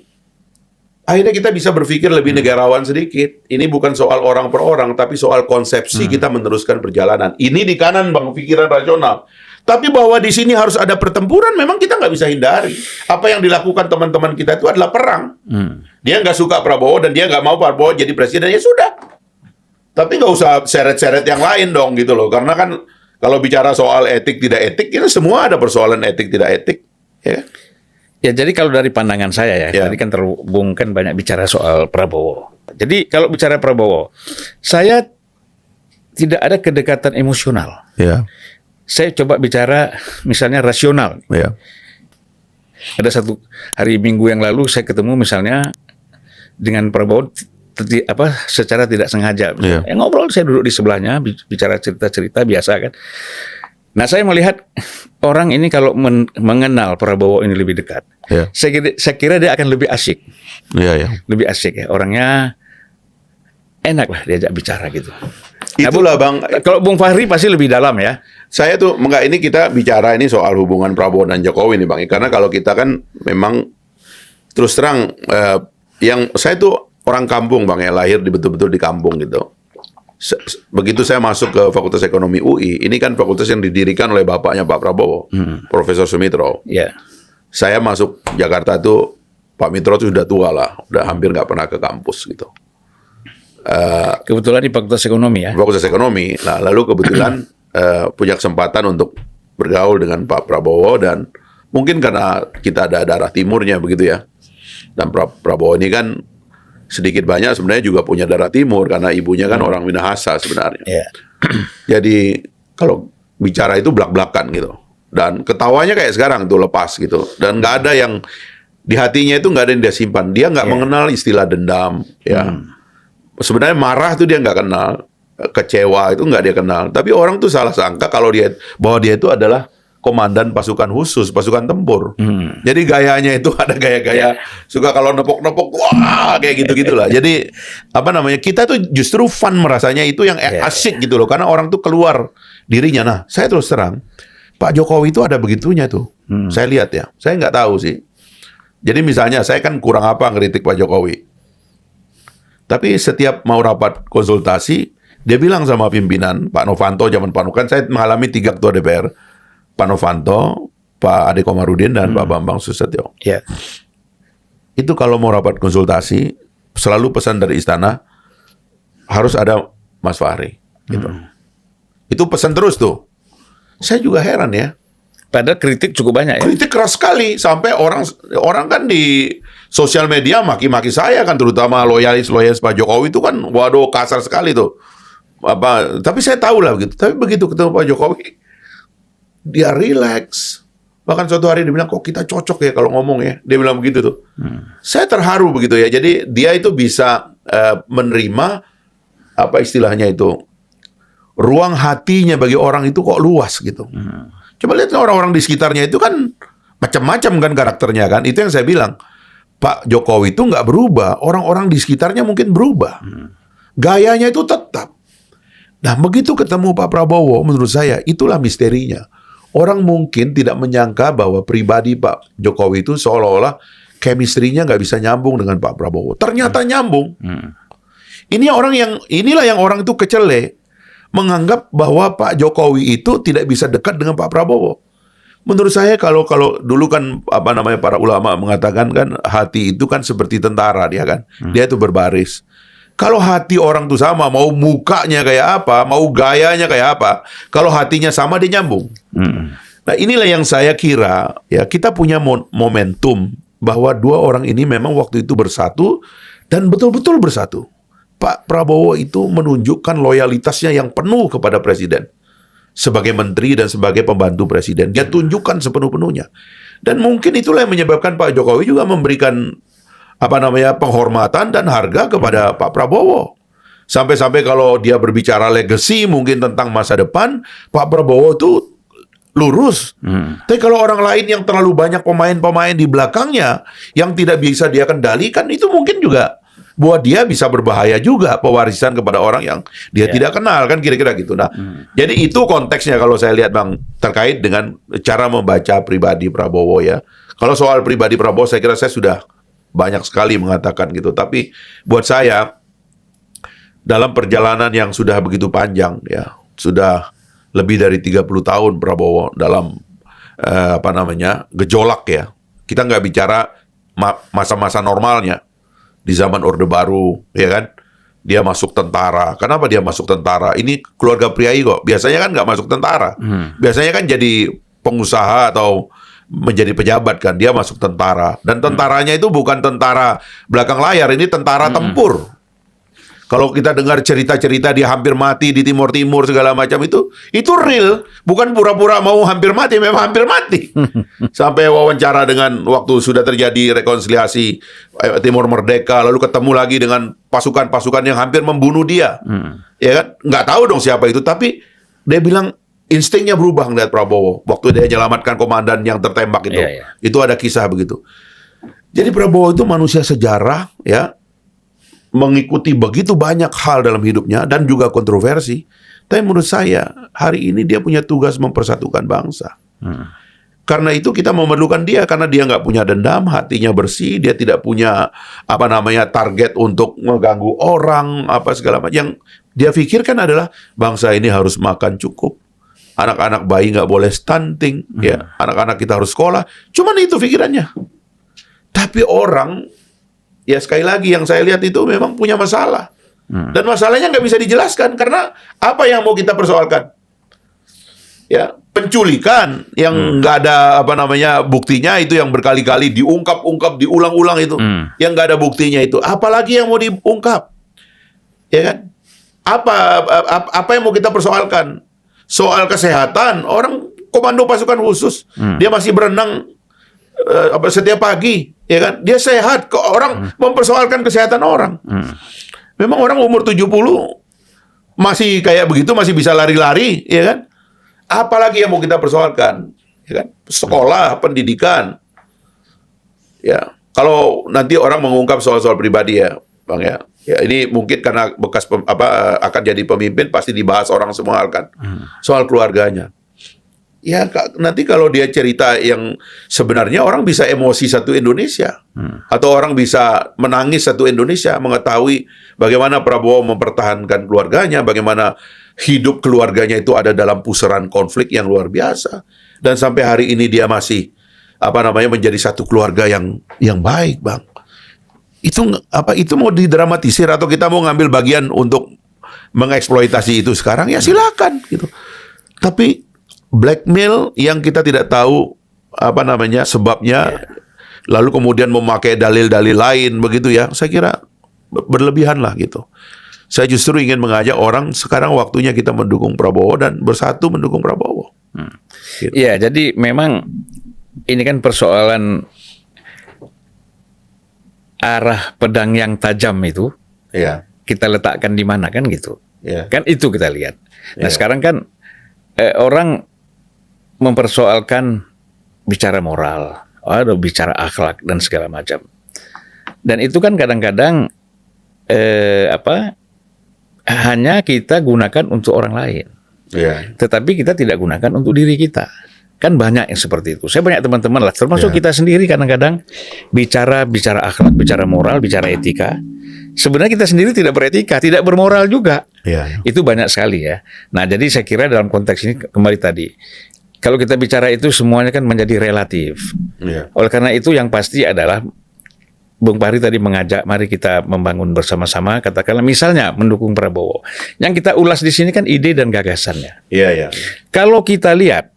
akhirnya kita bisa berpikir lebih negarawan sedikit. Ini bukan soal orang per orang, tapi soal konsepsi kita meneruskan perjalanan. Ini di kanan, Bang, pikiran rasional. Tapi bahwa di sini harus ada pertempuran, memang kita nggak bisa hindari. Apa yang dilakukan teman-teman kita itu adalah perang. Dia nggak suka Prabowo dan dia nggak mau Prabowo jadi presiden, ya sudah. Tapi nggak usah seret-seret yang lain dong gitu loh. Karena kan kalau bicara soal etik tidak etik, kita semua ada persoalan etik tidak etik. Ya. Ya, jadi kalau dari pandangan saya ya, tadi kan terhubungkan banyak bicara soal Prabowo. Jadi kalau bicara Prabowo, saya tidak ada kedekatan emosional. Ya. Saya coba bicara misalnya rasional. Ya. Ada satu hari Minggu yang lalu saya ketemu misalnya dengan Prabowo secara tidak sengaja. Ngobrol, saya duduk di sebelahnya, bicara cerita-cerita biasa kan. Nah, saya melihat orang ini kalau mengenal Prabowo ini lebih dekat, saya kira dia akan lebih asik. Lebih asik ya. Orangnya enak lah diajak bicara gitu. Itulah, Bang. Kalau Bung Fahri pasti lebih dalam ya. Saya tuh, ini kita bicara ini soal hubungan Prabowo dan Jokowi nih, Bang. Karena kalau kita kan memang terus terang, yang saya tuh orang kampung, Bang, ya, lahir betul-betul di kampung gitu. Begitu saya masuk ke Fakultas Ekonomi UI, ini kan fakultas yang didirikan oleh bapaknya Pak Prabowo, Profesor Sumitro. Saya masuk Jakarta tuh, Pak Mitro tuh sudah tua lah, udah hampir nggak pernah ke kampus gitu. Kebetulan di Fakultas Ekonomi ya. Fakultas Ekonomi. Nah, lalu kebetulan punya kesempatan untuk bergaul dengan Pak Prabowo, dan mungkin karena kita ada darah timurnya begitu ya. Dan Prabowo ini kan sedikit banyak sebenarnya juga punya darah timur karena ibunya kan orang Minahasa sebenarnya. Jadi kalau bicara itu belak-belakan gitu. Dan ketawanya kayak sekarang tuh lepas gitu. Dan nggak ada yang di hatinya itu nggak ada yang dia simpan. Dia nggak mengenal istilah dendam. Ya. Sebenarnya marah tuh dia nggak kenal. Kecewa itu nggak dia kenal. Tapi orang tuh salah sangka kalau bahwa dia itu adalah komandan pasukan khusus, pasukan tempur. Jadi gayanya itu ada gaya-gaya suka kalau nepok-nepok, wah kayak gitu-gitulah. Jadi kita tuh justru fun merasanya itu yang asik gitu loh, karena orang tuh keluar dirinya. Nah, saya terus terang, Pak Jokowi itu ada begitunya tuh. Saya lihat ya, saya nggak tahu sih. Jadi misalnya saya kan kurang apa ngeritik Pak Jokowi. Tapi setiap mau rapat konsultasi, dia bilang sama pimpinan Pak Novanto, zaman Pak Novanto, kan saya mengalami 3 ketua DPR. Pak Novanto, Pak Ade Komarudin, dan Pak Bambang Susatyo. Itu kalau mau rapat konsultasi, selalu pesan dari istana, harus ada Mas Fahri. Gitu. Itu pesan terus tuh. Saya juga heran ya. Padahal kritik cukup banyak ya. Kritik keras sekali, sampai orang kan di sosial media maki-maki saya kan, terutama loyalis Pak Jokowi itu kan, waduh kasar sekali tuh. Tapi saya tahu lah begitu. Tapi begitu ketemu Pak Jokowi, dia relax. Bahkan suatu hari dia bilang, kok kita cocok ya kalau ngomong ya. Dia bilang begitu tuh. Saya terharu begitu ya. Jadi dia itu bisa menerima, istilahnya itu, ruang hatinya bagi orang itu kok luas gitu. Coba lihat orang-orang di sekitarnya itu kan macam-macam kan karakternya kan. Itu yang saya bilang. Pak Jokowi itu nggak berubah, orang-orang di sekitarnya mungkin berubah. Gayanya itu tetap. Nah, begitu ketemu Pak Prabowo, menurut saya itulah misterinya. Orang mungkin tidak menyangka bahwa pribadi Pak Jokowi itu seolah-olah chemistry-nya nggak bisa nyambung dengan Pak Prabowo. Ternyata nyambung. Inilah yang orang itu kecele, menganggap bahwa Pak Jokowi itu tidak bisa dekat dengan Pak Prabowo. Menurut saya kalau dulu kan para ulama mengatakan kan hati itu kan seperti tentara dia kan. Dia itu berbaris. Kalau hati orang itu sama, mau mukanya kayak apa, mau gayanya kayak apa, kalau hatinya sama dia nyambung. Nah, inilah yang saya kira ya kita punya momentum bahwa dua orang ini memang waktu itu bersatu dan betul-betul bersatu. Pak Prabowo itu menunjukkan loyalitasnya yang penuh kepada presiden. Sebagai menteri dan sebagai pembantu presiden. Dia tunjukkan sepenuh-penuhnya. Dan mungkin itulah yang menyebabkan Pak Jokowi juga memberikan penghormatan dan harga kepada Pak Prabowo. Sampai-sampai kalau dia berbicara legacy mungkin tentang masa depan, Pak Prabowo itu lurus. Tapi kalau orang lain yang terlalu banyak pemain-pemain di belakangnya yang tidak bisa dia kendalikan, itu mungkin juga buat dia bisa berbahaya juga, pewarisan kepada orang yang dia tidak kenal, kan kira-kira gitu. Nah, jadi itu konteksnya kalau saya lihat Bang, terkait dengan cara membaca pribadi Prabowo ya. Kalau soal pribadi Prabowo saya kira saya sudah banyak sekali mengatakan gitu. Tapi buat saya dalam perjalanan yang sudah begitu panjang ya, sudah lebih dari 30 tahun Prabowo dalam gejolak ya. Kita nggak bicara masa-masa normalnya. Di zaman Orde Baru, ya kan? Dia masuk tentara. Kenapa dia masuk tentara? Ini keluarga priai kok. Biasanya kan nggak masuk tentara. Biasanya kan jadi pengusaha atau menjadi pejabat kan. Dia masuk tentara. Dan tentaranya itu bukan tentara belakang layar. Ini tentara tempur. Kalau kita dengar cerita-cerita dia hampir mati di Timur Timur segala macam itu real, bukan pura-pura mau hampir mati, memang hampir mati. Sampai wawancara dengan waktu sudah terjadi rekonsiliasi Timur Merdeka, lalu ketemu lagi dengan pasukan-pasukan yang hampir membunuh dia. Ya kan? Nggak tahu dong siapa itu, tapi dia bilang instingnya berubah ngeliat Prabowo waktu dia menyelamatkan komandan yang tertembak itu. Itu ada kisah begitu. Jadi Prabowo itu manusia sejarah ya. Mengikuti begitu banyak hal dalam hidupnya dan juga kontroversi. Tapi menurut saya hari ini dia punya tugas mempersatukan bangsa. Karena itu kita memerlukan dia karena dia nggak punya dendam, hatinya bersih, dia tidak punya target untuk mengganggu orang segala macam. Yang dia pikirkan adalah bangsa ini harus makan cukup. Anak-anak bayi nggak boleh stunting, ya. Anak-anak kita harus sekolah. Cuman itu pikirannya. Tapi orang ya sekali lagi yang saya lihat itu memang punya masalah. Dan masalahnya nggak bisa dijelaskan karena apa yang mau kita persoalkan? Ya, penculikan yang nggak ada buktinya itu yang berkali-kali diungkap-ungkap, diulang-ulang itu. Yang nggak ada buktinya itu. Apalagi yang mau diungkap? Ya kan? Apa yang mau kita persoalkan? Soal kesehatan, orang komando pasukan khusus, dia masih berenang setiap pagi. Ya kan? Dia sehat. Kok orang mempersoalkan kesehatan orang? Memang orang umur 70 masih kayak begitu, masih bisa lari-lari, ya kan? Apalagi yang mau kita persoalkan? Ya kan? Sekolah, pendidikan. Ya, kalau nanti orang mengungkap soal-soal pribadi ya, Bang ya. Ya ini mungkin karena bekas akan jadi pemimpin pasti dibahas orang semua kan. Soal keluarganya. Ya nanti kalau dia cerita yang sebenarnya orang bisa emosi satu Indonesia. Atau orang bisa menangis satu Indonesia mengetahui bagaimana Prabowo mempertahankan keluarganya, bagaimana hidup keluarganya itu ada dalam pusaran konflik yang luar biasa. Dan sampai hari ini dia masih menjadi satu keluarga yang baik, Bang. Itu mau didramatisir atau kita mau ngambil bagian untuk mengeksploitasi itu sekarang ya silakan gitu. Tapi blackmail yang kita tidak tahu sebabnya, lalu kemudian memakai dalil-dalil lain begitu ya, saya kira berlebihan lah gitu. Saya justru ingin mengajak orang sekarang waktunya kita mendukung Prabowo dan bersatu mendukung Prabowo. Gitu. Ya, jadi memang ini kan persoalan arah pedang yang tajam itu, kita letakkan di mana kan gitu. Kan itu kita lihat. Nah sekarang kan orang mempersoalkan bicara moral, ada bicara akhlak dan segala macam. Dan itu kan kadang-kadang hanya kita gunakan untuk orang lain. Iya. Tetapi kita tidak gunakan untuk diri kita. Kan banyak yang seperti itu. Saya banyak teman-teman lah, termasuk kita sendiri kadang-kadang bicara akhlak, bicara moral, bicara etika. Sebenarnya kita sendiri tidak beretika, tidak bermoral juga. Iya. Itu banyak sekali ya. Nah, jadi saya kira dalam konteks ini kembali tadi, kalau kita bicara itu semuanya kan menjadi relatif. Iya. Oleh karena itu yang pasti adalah Bung Fahri tadi mengajak mari kita membangun bersama-sama, katakanlah misalnya mendukung Prabowo. Yang kita ulas di sini kan ide dan gagasannya. Iya, iya. Kalau kita lihat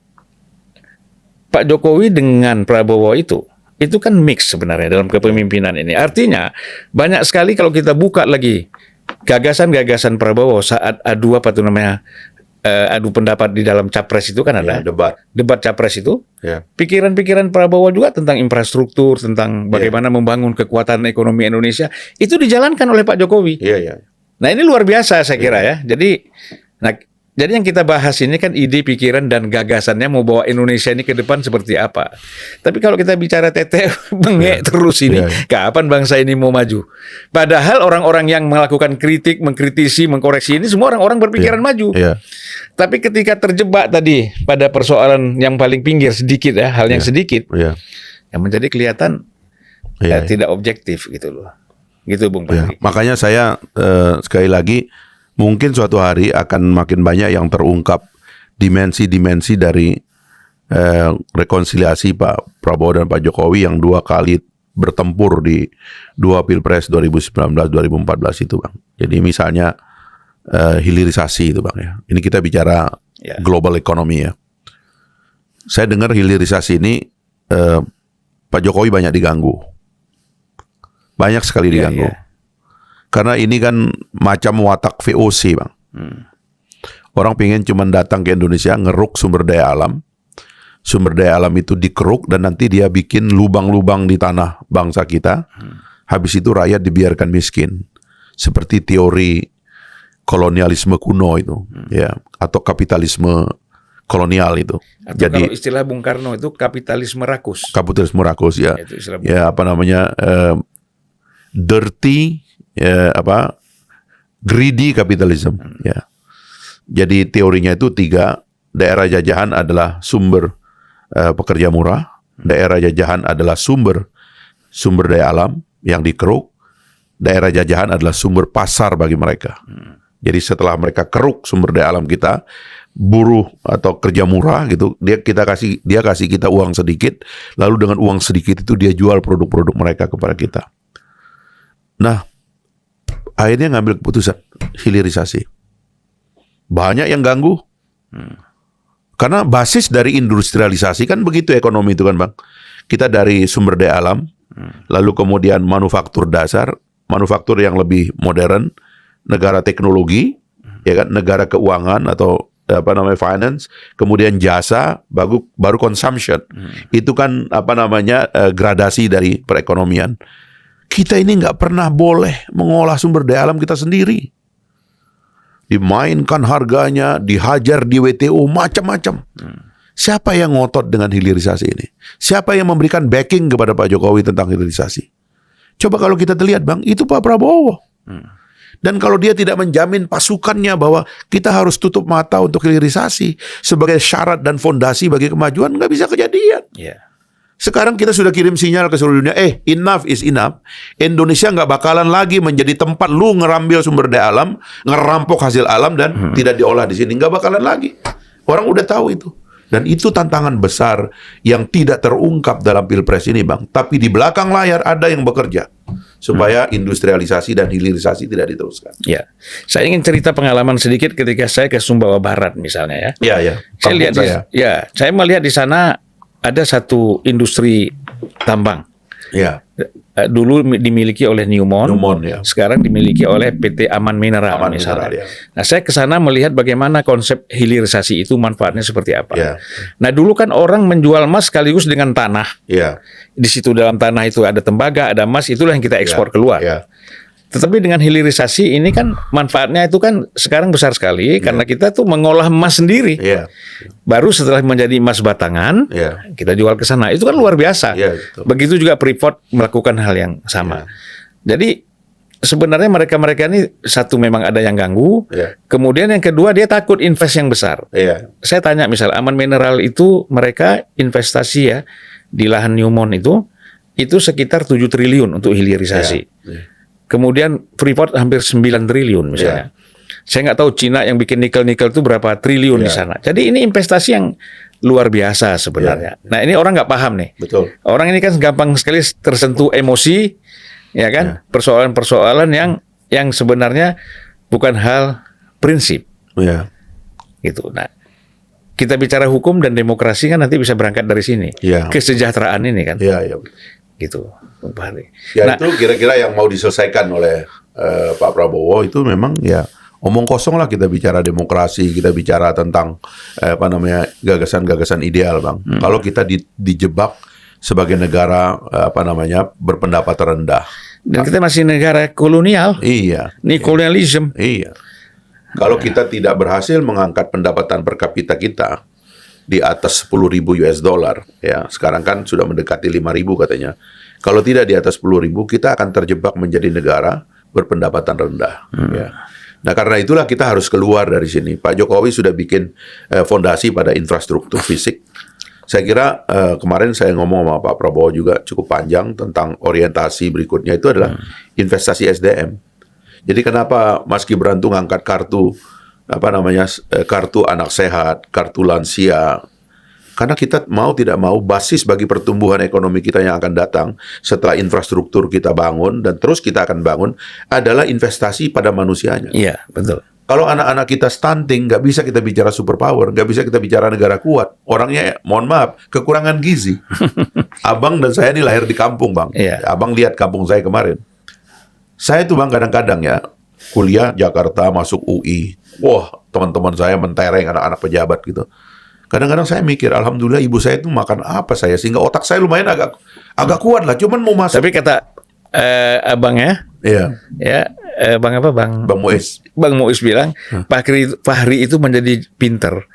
Pak Jokowi dengan Prabowo itu kan mix sebenarnya dalam kepemimpinan ini. Artinya banyak sekali kalau kita buka lagi gagasan-gagasan Prabowo saat adu adu pendapat di dalam capres itu kan ada debat capres itu. Ya. Pikiran-pikiran Prabowo juga tentang infrastruktur, tentang bagaimana membangun kekuatan ekonomi Indonesia itu dijalankan oleh Pak Jokowi. Iya, iya. Nah, ini luar biasa saya kira ya. Jadi yang kita bahas ini kan ide, pikiran, dan gagasannya mau bawa Indonesia ini ke depan seperti apa. Tapi kalau kita bicara bengek terus ini, kapan bangsa ini mau maju? Padahal orang-orang yang melakukan kritik, mengkritisi, mengkoreksi ini semua orang-orang berpikiran maju. Tapi ketika terjebak tadi pada persoalan yang paling pinggir sedikit ya, hal yang sedikit, yang menjadi kelihatan tidak objektif gitu loh. Gitu Bung Fahri. Makanya saya sekali lagi mungkin suatu hari akan makin banyak yang terungkap dimensi-dimensi dari rekonsiliasi Pak Prabowo dan Pak Jokowi yang 2 kali bertempur di 2 Pilpres 2019-2014 itu, Bang. Jadi misalnya hilirisasi itu, Bang ya. Ini kita bicara global economy ya. Saya dengar hilirisasi ini Pak Jokowi banyak diganggu. Banyak sekali diganggu. Karena ini kan macam watak VOC, Bang. Orang pengen cuma datang ke Indonesia, ngeruk sumber daya alam. Sumber daya alam itu dikeruk dan nanti dia bikin lubang-lubang di tanah bangsa kita. Habis itu rakyat dibiarkan miskin. Seperti teori kolonialisme kuno itu, ya, atau kapitalisme kolonial itu. Atau jadi kalau istilah Bung Karno itu kapitalisme rakus. Kapitalisme rakus ya. Ya, apa namanya? Dirty greedy capitalism ya. Jadi teorinya itu 3. Daerah jajahan adalah sumber pekerja murah, daerah jajahan adalah sumber daya alam yang dikeruk, daerah jajahan adalah sumber pasar bagi mereka. Jadi setelah mereka keruk sumber daya alam kita, buruh atau kerja murah gitu, dia kasih kita uang sedikit, lalu dengan uang sedikit itu dia jual produk-produk mereka kepada kita. Nah, akhirnya ngambil keputusan hilirisasi. Banyak yang ganggu. Karena basis dari industrialisasi kan begitu ekonomi itu kan, Bang. Kita dari sumber daya alam, lalu kemudian manufaktur dasar, manufaktur yang lebih modern, negara teknologi, ya kan, negara keuangan atau finance, kemudian jasa, baru consumption. Itu kan gradasi dari perekonomian. Kita ini nggak pernah boleh mengolah sumber daya alam kita sendiri. Dimainkan harganya, dihajar di WTO, macam-macam. Siapa yang ngotot dengan hilirisasi ini? Siapa yang memberikan backing kepada Pak Jokowi tentang hilirisasi? Coba kalau kita lihat, Bang, itu Pak Prabowo. Dan kalau dia tidak menjamin pasukannya bahwa kita harus tutup mata untuk hilirisasi sebagai syarat dan fondasi bagi kemajuan, nggak bisa kejadian. Sekarang kita sudah kirim sinyal ke seluruh dunia, enough is enough. Indonesia nggak bakalan lagi menjadi tempat lu ngerambil sumber daya alam, ngerampok hasil alam dan tidak diolah di sini. Nggak bakalan lagi. Orang udah tahu itu. Dan itu tantangan besar yang tidak terungkap dalam Pilpres ini, Bang. Tapi di belakang layar ada yang bekerja supaya industrialisasi dan hilirisasi tidak diteruskan. Ya, saya ingin cerita pengalaman sedikit ketika saya ke Sumbawa Barat misalnya ya. Iya. Saya lihat saya melihat di sana ada satu industri tambang. Ya. Dulu dimiliki oleh Newmont, ya. Sekarang dimiliki oleh PT Aman Mineral misalnya. Ya. Nah, saya ke sana melihat bagaimana konsep hilirisasi itu manfaatnya seperti apa. Ya. Nah, dulu kan orang menjual emas sekaligus dengan tanah. Ya. Di situ dalam tanah itu ada tembaga, ada emas, itulah yang kita ekspor keluar. Ya. Tetapi dengan hilirisasi ini kan manfaatnya itu kan sekarang besar sekali karena kita tuh mengolah emas sendiri. Baru setelah menjadi emas batangan, Ya. kita jual ke sana. Itu kan luar biasa. Ya, betul. Begitu juga Freeport melakukan hal yang sama. Jadi sebenarnya mereka-mereka ini satu memang ada yang ganggu. Ya. Kemudian yang kedua dia takut invest yang besar. Iya. Saya tanya misal Aman Mineral itu mereka investasi ya di lahan Newmont itu sekitar 7 triliun untuk hilirisasi. Ya. Kemudian Freeport hampir 9 triliun misalnya. Saya nggak tahu Cina yang bikin nikel-nikel itu berapa triliun di sana. Jadi ini investasi yang luar biasa sebenarnya. Nah ini orang nggak paham nih. Betul. Orang ini kan gampang sekali tersentuh emosi, ya kan? Persoalan-persoalan yang sebenarnya bukan hal prinsip, Ya. gitu. Nah kita bicara hukum dan demokrasi kan nanti bisa berangkat dari sini. Ya. Kesejahteraan ini kan, Iya, iya. gitu. Pak Hari. Ya Nah, itu kira-kira yang mau diselesaikan oleh Pak Prabowo itu memang ya omong kosong lah, kita bicara demokrasi, kita bicara tentang gagasan-gagasan ideal, Bang. Kalau kita dijebak sebagai negara berpendapat rendah. dan kita masih negara kolonial, Iya. kolonialisme. Iya. Kalau kita tidak berhasil mengangkat pendapatan per kapita kita di atas 10.000 US dollar, ya sekarang kan sudah mendekati 5.000 katanya. Kalau tidak di atas 10.000, kita akan terjebak menjadi negara berpendapatan rendah. Ya. Nah karena itulah kita harus keluar dari sini. Pak Jokowi sudah bikin fondasi pada infrastruktur fisik. Saya kira kemarin saya ngomong sama Pak Prabowo juga cukup panjang tentang orientasi berikutnya itu adalah investasi SDM. Jadi kenapa Mas Gibran tuh ngangkat kartu kartu anak sehat, kartu lansia? Karena kita mau tidak mau basis bagi pertumbuhan ekonomi kita yang akan datang setelah infrastruktur kita bangun dan terus kita akan bangun adalah investasi pada manusianya. Iya, betul. Kalau anak-anak kita stunting, nggak bisa kita bicara superpower, nggak bisa kita bicara negara kuat. Orangnya, mohon maaf, kekurangan gizi. Abang dan saya ini lahir di kampung, Bang. Iya. Abang lihat kampung saya kemarin. Saya tuh, Bang, kadang-kadang ya, kuliah Jakarta, masuk UI. Wah, teman-teman saya mentereng anak-anak pejabat gitu. Kadang-kadang saya mikir, alhamdulillah ibu saya itu makan apa saya, sehingga otak saya lumayan agak kuat lah. Cuman mau masuk. Tapi kata abang ya, bang apa bang? Bang Muiz. Bang Muiz bilang Fahri itu menjadi pinter.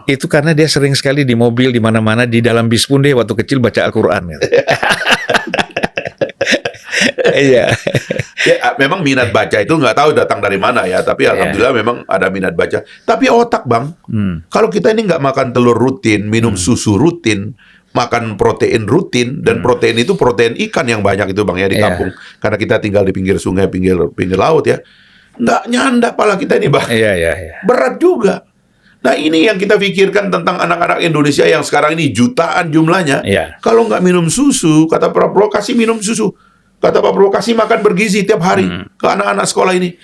Itu karena dia sering sekali di mobil di mana-mana, di dalam bis pun dia waktu kecil baca Al-Quran. Gitu. Iya. Ya, memang minat baca itu nggak tahu datang dari mana ya, tapi alhamdulillah memang ada minat baca. Tapi otak, Bang, kalau kita ini nggak makan telur rutin, minum susu rutin, makan protein rutin, dan protein itu protein ikan yang banyak itu, Bang, ya di kampung. Karena kita tinggal di pinggir sungai, pinggir laut ya, nggak nyanda pala kita ini, Bang. Iya. Berat juga. Nah ini yang kita pikirkan tentang anak-anak Indonesia yang sekarang ini jutaan jumlahnya. Iya. Kalau nggak minum susu, kata Pak Prabowo kasih minum susu. Kata Pak Prabowo kasih makan bergizi tiap hari ke anak-anak sekolah ini.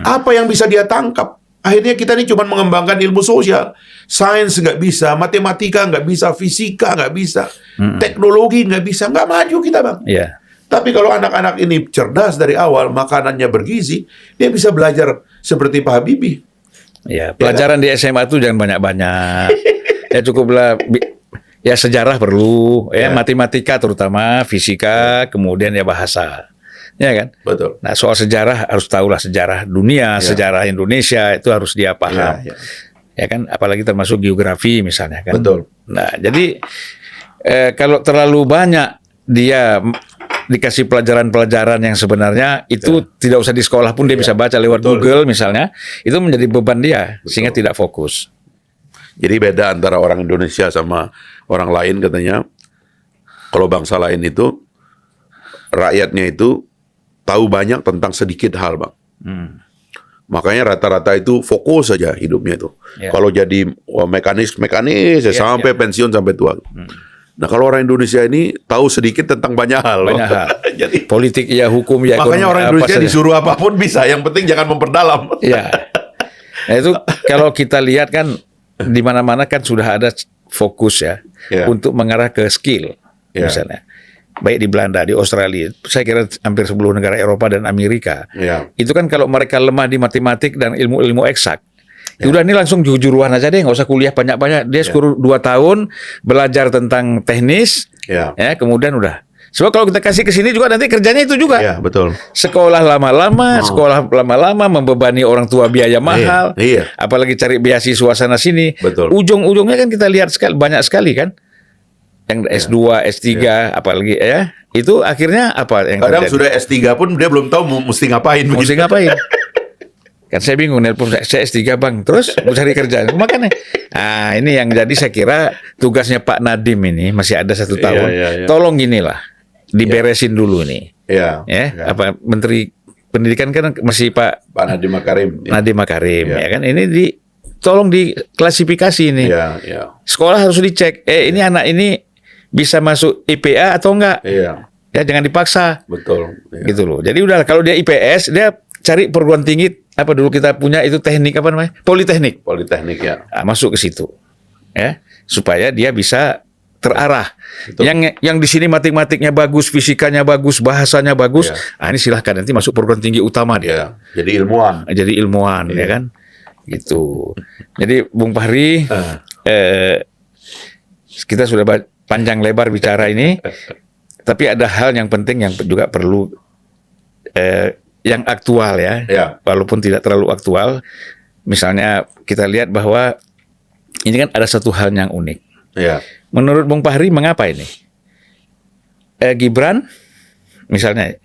Apa yang bisa dia tangkap? Akhirnya kita ini cuma mengembangkan ilmu sosial. Sains nggak bisa, matematika nggak bisa, fisika nggak bisa, teknologi nggak bisa, nggak maju kita, Bang. Iya. Tapi kalau anak-anak ini cerdas dari awal, makanannya bergizi, dia bisa belajar seperti Pak Habibie. Ya, pelajaran di SMA itu jangan banyak-banyak. Ya cukuplah ya sejarah perlu, matematika terutama, fisika, kemudian ya bahasa. Ya kan? Betul. Nah, soal sejarah harus tahulah sejarah dunia, sejarah Indonesia itu harus dia paham. Ya kan, apalagi termasuk geografi misalnya kan. Betul. Nah, jadi kalau terlalu banyak dia dikasih pelajaran-pelajaran yang sebenarnya itu tidak usah di sekolah pun dia bisa baca lewat Google misalnya, itu menjadi beban dia sehingga tidak fokus. Jadi beda antara orang Indonesia sama orang lain katanya. Kalau bangsa lain itu rakyatnya itu tahu banyak tentang sedikit hal, Bang. Makanya rata-rata itu fokus saja hidupnya itu. Kalau jadi mekanis sampai pensiun sampai tua. Nah kalau orang Indonesia ini tahu sedikit tentang banyak hal. Banyak hal. Jadi politik ya, hukum ya, makanya ekonomi, orang Indonesia disuruh apapun bisa. Yang penting jangan memperdalam. Iya. Nah itu kalau kita lihat kan di mana-mana kan sudah ada fokus ya untuk mengarah ke skill misalnya. Baik di Belanda, di Australia, saya kira hampir 10 negara Eropa dan Amerika. Itu kan kalau mereka lemah di matematik dan ilmu-ilmu eksak, udah ini langsung juruan aja deh, nggak usah kuliah banyak-banyak. Dia suruh 2 tahun belajar tentang teknis, kemudian udah Sebab kalau kita kasih ke sini juga nanti kerjanya itu juga. Iya, betul. Sekolah lama-lama membebani orang tua biaya mahal. Iya. Apalagi cari beasiswa sana sini. Betul. Ujung-ujungnya kan kita lihat banyak sekali kan. Yang S2, S3 apalagi ya. Itu akhirnya apa yang Kadang terjadi? sudah S3 pun dia belum tahu mesti ngapain. Mesti begitu. ngapain? Kan saya bingung nelpon, saya S3 bang, terus mau cari kerjaan. Makanya, ini yang jadi saya kira tugasnya Pak Nadiem ini masih ada 1 tahun. Iya. Tolong ginilah, diberesin dulu nih. Iya. Ya, apa Menteri Pendidikan kan masih Pak Nadiem Makarim. Nadiem Makarim, Iya. ya kan? Ini tolong diklasifikasi ini. Iya. Sekolah harus dicek. Ini anak ini bisa masuk IPA atau enggak? Iya. Ya jangan dipaksa. Betul. Iya. Gitu loh. Jadi udah kalau dia IPS, dia cari perguruan tinggi apa dulu kita punya itu teknik apa namanya? Politeknik. Politeknik ya. Masuk ke situ. Ya, supaya dia bisa terarah. Betul. Yang di sini matematiknya bagus, fisikanya bagus, bahasanya bagus. Iya. Ini silahkan nanti masuk perguruan tinggi utama dia. Iya. Jadi ilmuwan. Jadi ilmuwan ya kan. Gitu. Jadi Bung Fahri kita sudah panjang lebar bicara ini. Tapi ada hal yang penting yang juga perlu yang aktual ya. Ya. Walaupun tidak terlalu aktual. Misalnya kita lihat bahwa ini kan ada satu hal yang unik. Iya. Menurut Bung Fahri mengapa ini? Gibran misalnya,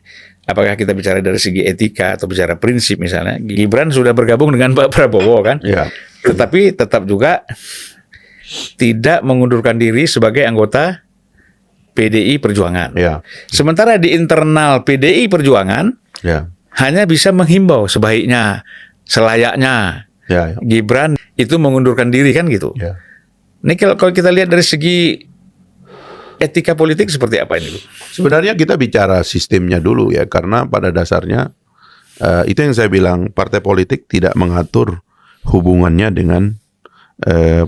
apakah kita bicara dari segi etika atau bicara prinsip misalnya, Gibran sudah bergabung dengan Pak Prabowo kan? Iya. Tetapi tetap juga tidak mengundurkan diri sebagai anggota PDI Perjuangan. Iya. Sementara di internal PDI Perjuangan Iya. hanya bisa menghimbau sebaiknya, selayaknya Iya. Gibran itu mengundurkan diri kan gitu. Iya. Ini kalau kita lihat dari segi etika politik seperti apa ini, Bu? Sebenarnya kita bicara sistemnya dulu ya, karena pada dasarnya itu yang saya bilang, partai politik tidak mengatur hubungannya dengan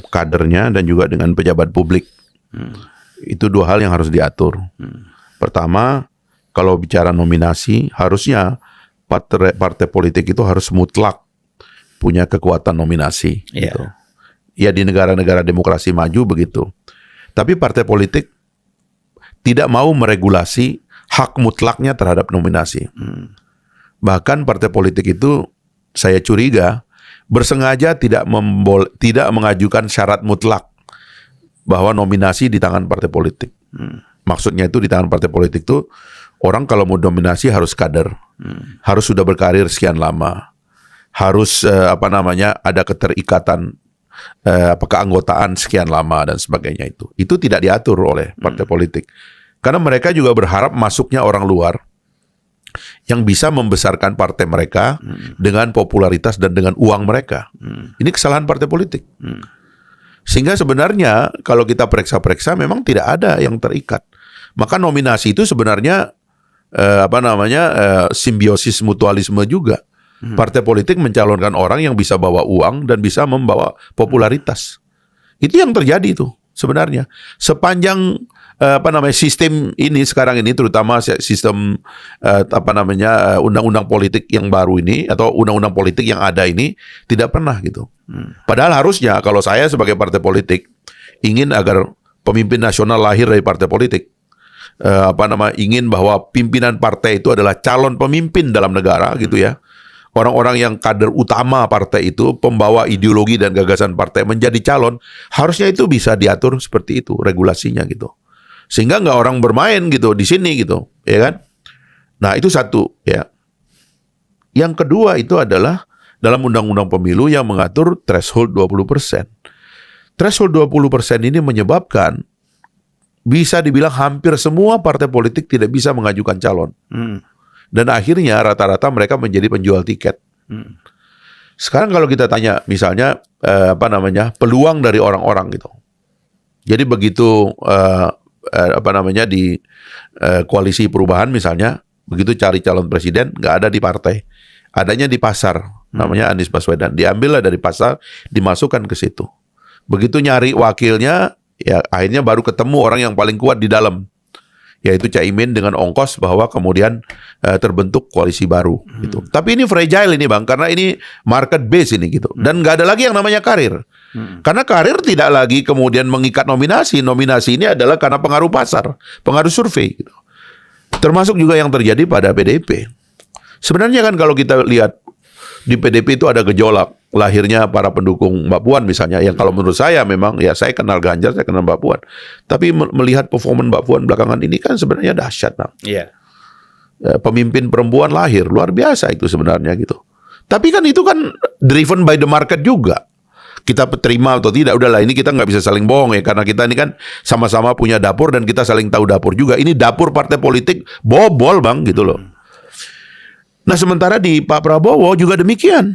kadernya dan juga dengan pejabat publik. Itu 2 hal yang harus diatur. Pertama, kalau bicara nominasi, harusnya partai politik itu harus mutlak punya kekuatan nominasi. Iya. Gitu. Ya di negara-negara demokrasi maju begitu. Tapi partai politik tidak mau meregulasi hak mutlaknya terhadap nominasi. Bahkan partai politik itu saya curiga bersengaja tidak mengajukan syarat mutlak bahwa nominasi di tangan partai politik. Maksudnya itu di tangan partai politik itu orang kalau mau nominasi harus kader, harus sudah berkarir sekian lama, harus ada keterikatan keanggotaan sekian lama dan sebagainya itu. Itu tidak diatur oleh partai politik. Karena mereka juga berharap masuknya orang luar yang bisa membesarkan partai mereka dengan popularitas dan dengan uang mereka. Ini kesalahan partai politik. Sehingga sebenarnya kalau kita periksa-periksa memang tidak ada yang terikat. Maka nominasi itu sebenarnya simbiosis mutualisme juga. Partai politik mencalonkan orang yang bisa bawa uang dan bisa membawa popularitas. Itu yang terjadi itu sebenarnya. Sepanjang sistem ini sekarang ini, terutama sistem undang-undang politik yang baru ini atau undang-undang politik yang ada ini tidak pernah gitu. Padahal harusnya kalau saya sebagai partai politik ingin agar pemimpin nasional lahir dari partai politik, ingin bahwa pimpinan partai itu adalah calon pemimpin dalam negara gitu ya. Orang-orang yang kader utama partai itu, pembawa ideologi dan gagasan partai menjadi calon, harusnya itu bisa diatur seperti itu regulasinya gitu. Sehingga nggak orang bermain gitu di sini gitu, ya kan? Nah, itu satu ya. Yang kedua itu adalah dalam undang-undang pemilu yang mengatur threshold 20%. Threshold 20% ini menyebabkan bisa dibilang hampir semua partai politik tidak bisa mengajukan calon. Dan akhirnya rata-rata mereka menjadi penjual tiket. Sekarang kalau kita tanya misalnya peluang dari orang-orang gitu. Jadi begitu di koalisi perubahan misalnya, begitu cari calon presiden nggak ada di partai, adanya di pasar, namanya Anies Baswedan. Diambillah dari pasar, dimasukkan ke situ. Begitu nyari wakilnya, ya akhirnya baru ketemu orang yang paling kuat di dalam, yaitu Caimin dengan ongkos bahwa kemudian terbentuk koalisi baru gitu. Tapi ini fragile ini Bang, karena ini market base ini gitu. Dan nggak ada lagi yang namanya karir. Karena karir tidak lagi kemudian mengikat nominasi. Nominasi ini adalah karena pengaruh pasar, pengaruh survei gitu. Termasuk juga yang terjadi pada PDIP. Sebenarnya kan kalau kita lihat di PDIP itu ada gejolak lahirnya para pendukung Mbak Puan misalnya. Yang kalau menurut saya memang ya saya kenal Ganjar, saya kenal Mbak Puan. Tapi melihat performa Mbak Puan belakangan ini kan sebenarnya dahsyat, Bang. Iya. Pemimpin perempuan lahir luar biasa itu sebenarnya gitu. Tapi kan itu kan driven by the market juga. Kita terima atau tidak, udahlah ini kita nggak bisa saling bohong ya, karena kita ini kan sama-sama punya dapur dan kita saling tahu dapur juga. Ini dapur partai politik bobol, Bang, gitu loh. Nah, sementara di Pak Prabowo juga demikian.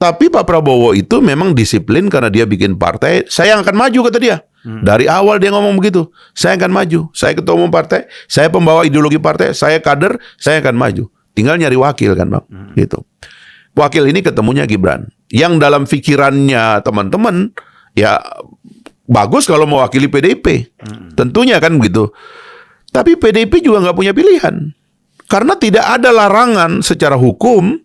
Tapi Pak Prabowo itu memang disiplin karena dia bikin partai. Saya yang akan maju, kata dia. Dari awal dia ngomong begitu. Saya akan maju. Saya ketua umum partai. Saya pembawa ideologi partai. Saya kader. Saya akan maju. Tinggal nyari wakil kan, Bang. Gitu. Wakil ini ketemunya Gibran. Yang dalam pikirannya teman-teman, ya bagus kalau mewakili PDIP. Tentunya kan begitu. Tapi PDIP juga nggak punya pilihan. Karena tidak ada larangan secara hukum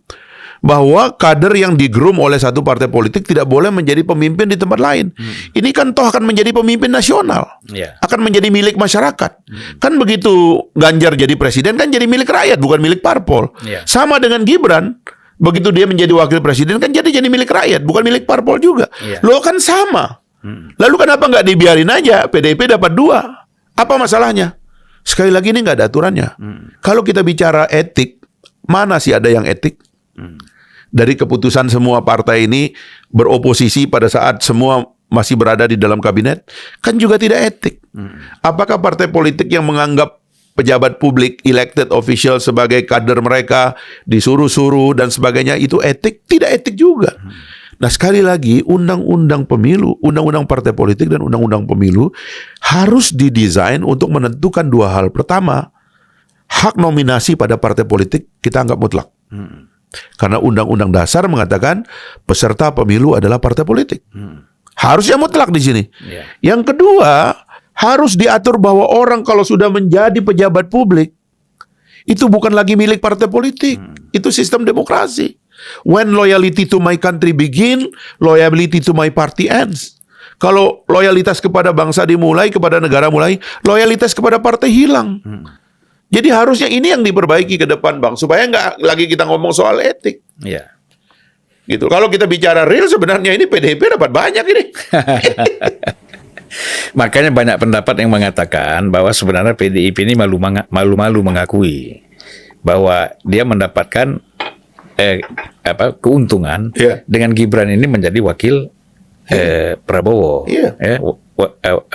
bahwa kader yang digroom oleh satu partai politik tidak boleh menjadi pemimpin di tempat lain. Ini kan toh akan menjadi pemimpin nasional. Akan menjadi milik masyarakat. Kan begitu Ganjar jadi presiden kan jadi milik rakyat, bukan milik parpol. Sama dengan Gibran. Begitu dia menjadi wakil presiden kan jadi milik rakyat, bukan milik parpol juga. Loh kan sama. Lalu kenapa nggak dibiarin aja PDIP dapat 2? Apa masalahnya? Sekali lagi ini nggak ada aturannya. Kalau kita bicara etik, mana sih ada yang etik? Dari keputusan semua partai ini beroposisi pada saat semua masih berada di dalam kabinet, kan juga tidak etik. Apakah partai politik yang menganggap pejabat publik, elected official sebagai kader mereka, disuruh-suruh dan sebagainya, itu etik? Tidak etik juga. Nah, sekali lagi, undang-undang pemilu, undang-undang partai politik dan undang-undang pemilu harus didesain untuk menentukan 2 hal. Pertama, hak nominasi pada partai politik kita anggap mutlak. Karena undang-undang dasar mengatakan peserta pemilu adalah partai politik. Harusnya mutlak di sini. Yang kedua, harus diatur bahwa orang kalau sudah menjadi pejabat publik, itu bukan lagi milik partai politik. Itu sistem demokrasi. When loyalty to my country begin, loyalty to my party ends. Kalau loyalitas kepada bangsa dimulai, kepada negara mulai, loyalitas kepada partai hilang. Jadi harusnya ini yang diperbaiki ke depan, Bang, supaya nggak lagi kita ngomong soal etik. Gitu. Kalau kita bicara real, sebenarnya ini PDIP dapat banyak ini. Makanya banyak pendapat yang mengatakan bahwa sebenarnya PDIP ini malu-malu mengakui bahwa dia mendapatkan keuntungan dengan Gibran ini menjadi wakil Prabowo.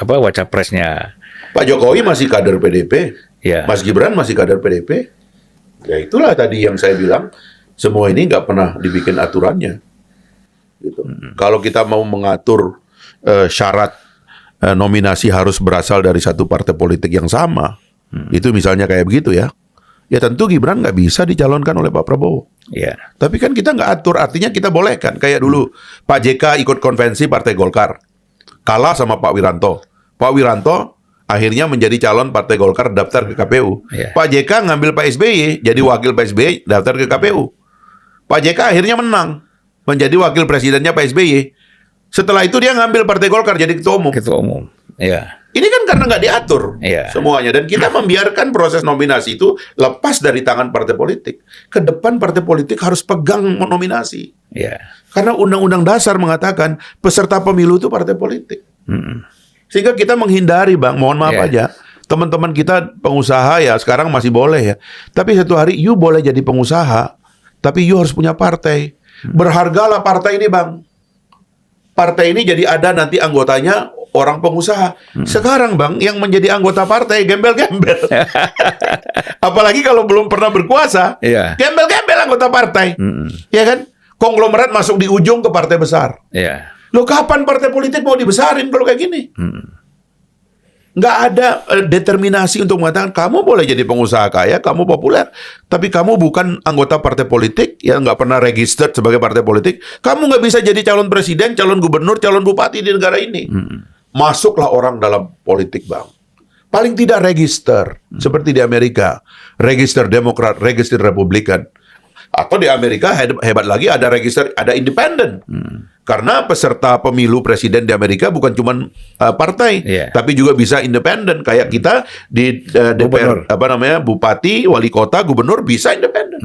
Wacapresnya. Pak Jokowi masih kader PDIP. Mas Gibran masih kader PDIP. Ya itulah tadi yang saya bilang, semua ini nggak pernah dibikin aturannya. Gitu. Kalau kita mau mengatur syarat nominasi harus berasal dari satu partai politik yang sama, itu misalnya kayak begitu ya. Ya tentu Gibran nggak bisa dicalonkan oleh Pak Prabowo. Tapi kan kita nggak atur, artinya kita bolehkan. Kayak dulu Pak JK ikut konvensi Partai Golkar, kalah sama Pak Wiranto. Pak Wiranto akhirnya menjadi calon Partai Golkar, daftar ke KPU. Pak JK ngambil Pak SBY, jadi wakil Pak SBY, daftar ke KPU. Pak JK akhirnya menang, menjadi wakil presidennya Pak SBY. Setelah itu dia ngambil Partai Golkar jadi ketua umum. Ini kan karena nggak diatur semuanya. Dan kita membiarkan proses nominasi itu lepas dari tangan partai politik. Ke depan partai politik harus pegang nominasi. Karena undang-undang dasar mengatakan peserta pemilu itu partai politik. Sehingga kita menghindari, Bang, mohon maaf aja. Teman-teman kita pengusaha ya sekarang masih boleh ya. Tapi satu hari you boleh jadi pengusaha, tapi you harus punya partai. Berhargalah partai ini, Bang. Partai ini jadi ada nanti anggotanya orang pengusaha. Sekarang, Bang, yang menjadi anggota partai gembel-gembel. Apalagi kalau belum pernah berkuasa, gembel-gembel anggota partai. Ya kan? Konglomerat masuk di ujung ke partai besar. Loh, kapan partai politik mau dibesarin kalau kayak gini? Nggak ada determinasi untuk mengatakan kamu boleh jadi pengusaha kaya, kamu populer, tapi kamu bukan anggota partai politik yang nggak pernah registered sebagai partai politik. Kamu nggak bisa jadi calon presiden, calon gubernur, calon bupati di negara ini. Masuklah orang dalam politik, Bang. Paling tidak register, seperti di Amerika, register Demokrat, register Republikan. Atau di Amerika hebat lagi ada register, ada independen. Karena peserta pemilu presiden di Amerika bukan cuma partai, Iya. tapi juga bisa independen. Kayak kita di DPR, bupati, wali kota, gubernur bisa independen.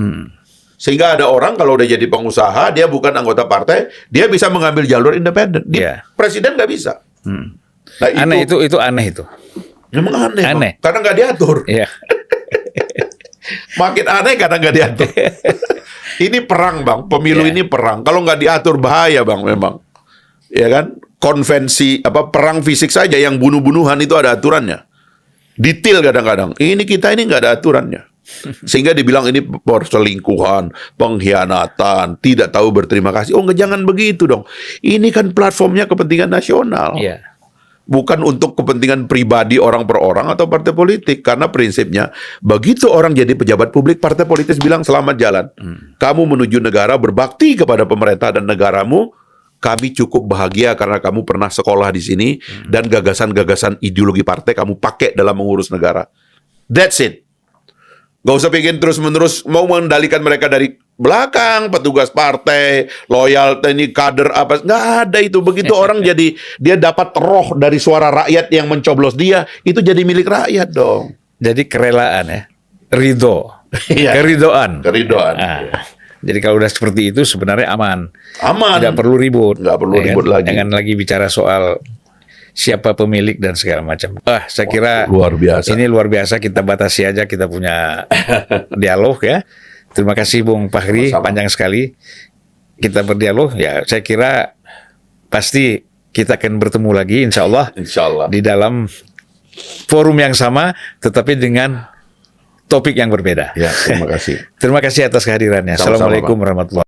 Sehingga ada orang kalau udah jadi pengusaha, dia bukan anggota partai, dia bisa mengambil jalur independen. Iya. Presiden nggak bisa. Nah, Aneh itu aneh itu. memang aneh, Bang. Aneh. Karena nggak diatur. Iya. Makin aneh karena nggak diatur. Ini perang, Bang. Pemilu Iya. ini perang. Kalau nggak diatur bahaya, Bang, memang. Ya kan? Konvensi perang fisik saja yang bunuh-bunuhan itu ada aturannya. Detail kadang-kadang. Ini kita ini nggak ada aturannya. Sehingga dibilang ini perselingkuhan, pengkhianatan, tidak tahu berterima kasih. Oh, jangan begitu dong. Ini kan platformnya kepentingan nasional. Iya. Bukan untuk kepentingan pribadi orang per orang atau partai politik. Karena prinsipnya, begitu orang jadi pejabat publik, partai politik bilang selamat jalan. Kamu menuju negara, berbakti kepada pemerintah dan negaramu, kami cukup bahagia karena kamu pernah sekolah di sini, dan gagasan-gagasan ideologi partai kamu pakai dalam mengurus negara. That's it. Gak usah bikin terus-menerus mau mengendalikan mereka dari belakang, petugas partai, loyal, ini kader apa, nggak ada itu. Begitu orang jadi dia dapat roh dari suara rakyat yang mencoblos dia, itu jadi milik rakyat dong. Jadi kerelaan ya, ridho, Iya. keridoan. Keridoan. Jadi kalau udah seperti itu sebenarnya aman, Aman. tidak perlu ribut, Nggak perlu ribut lagi. Jangan lagi bicara soal siapa pemilik dan segala macam. Saya kira Luar biasa. ini luar biasa. Kita batasi aja, kita punya dialog ya. Terima kasih Bung Fahri, Sama-sama. panjang sekali kita berdialog. Ya, saya kira pasti kita akan bertemu lagi, insya Allah, Insya Allah. di dalam forum yang sama, tetapi dengan topik yang berbeda. Ya, terima kasih. Terima kasih atas kehadirannya. Sama-sama, Assalamualaikum Pak. warahmatullahi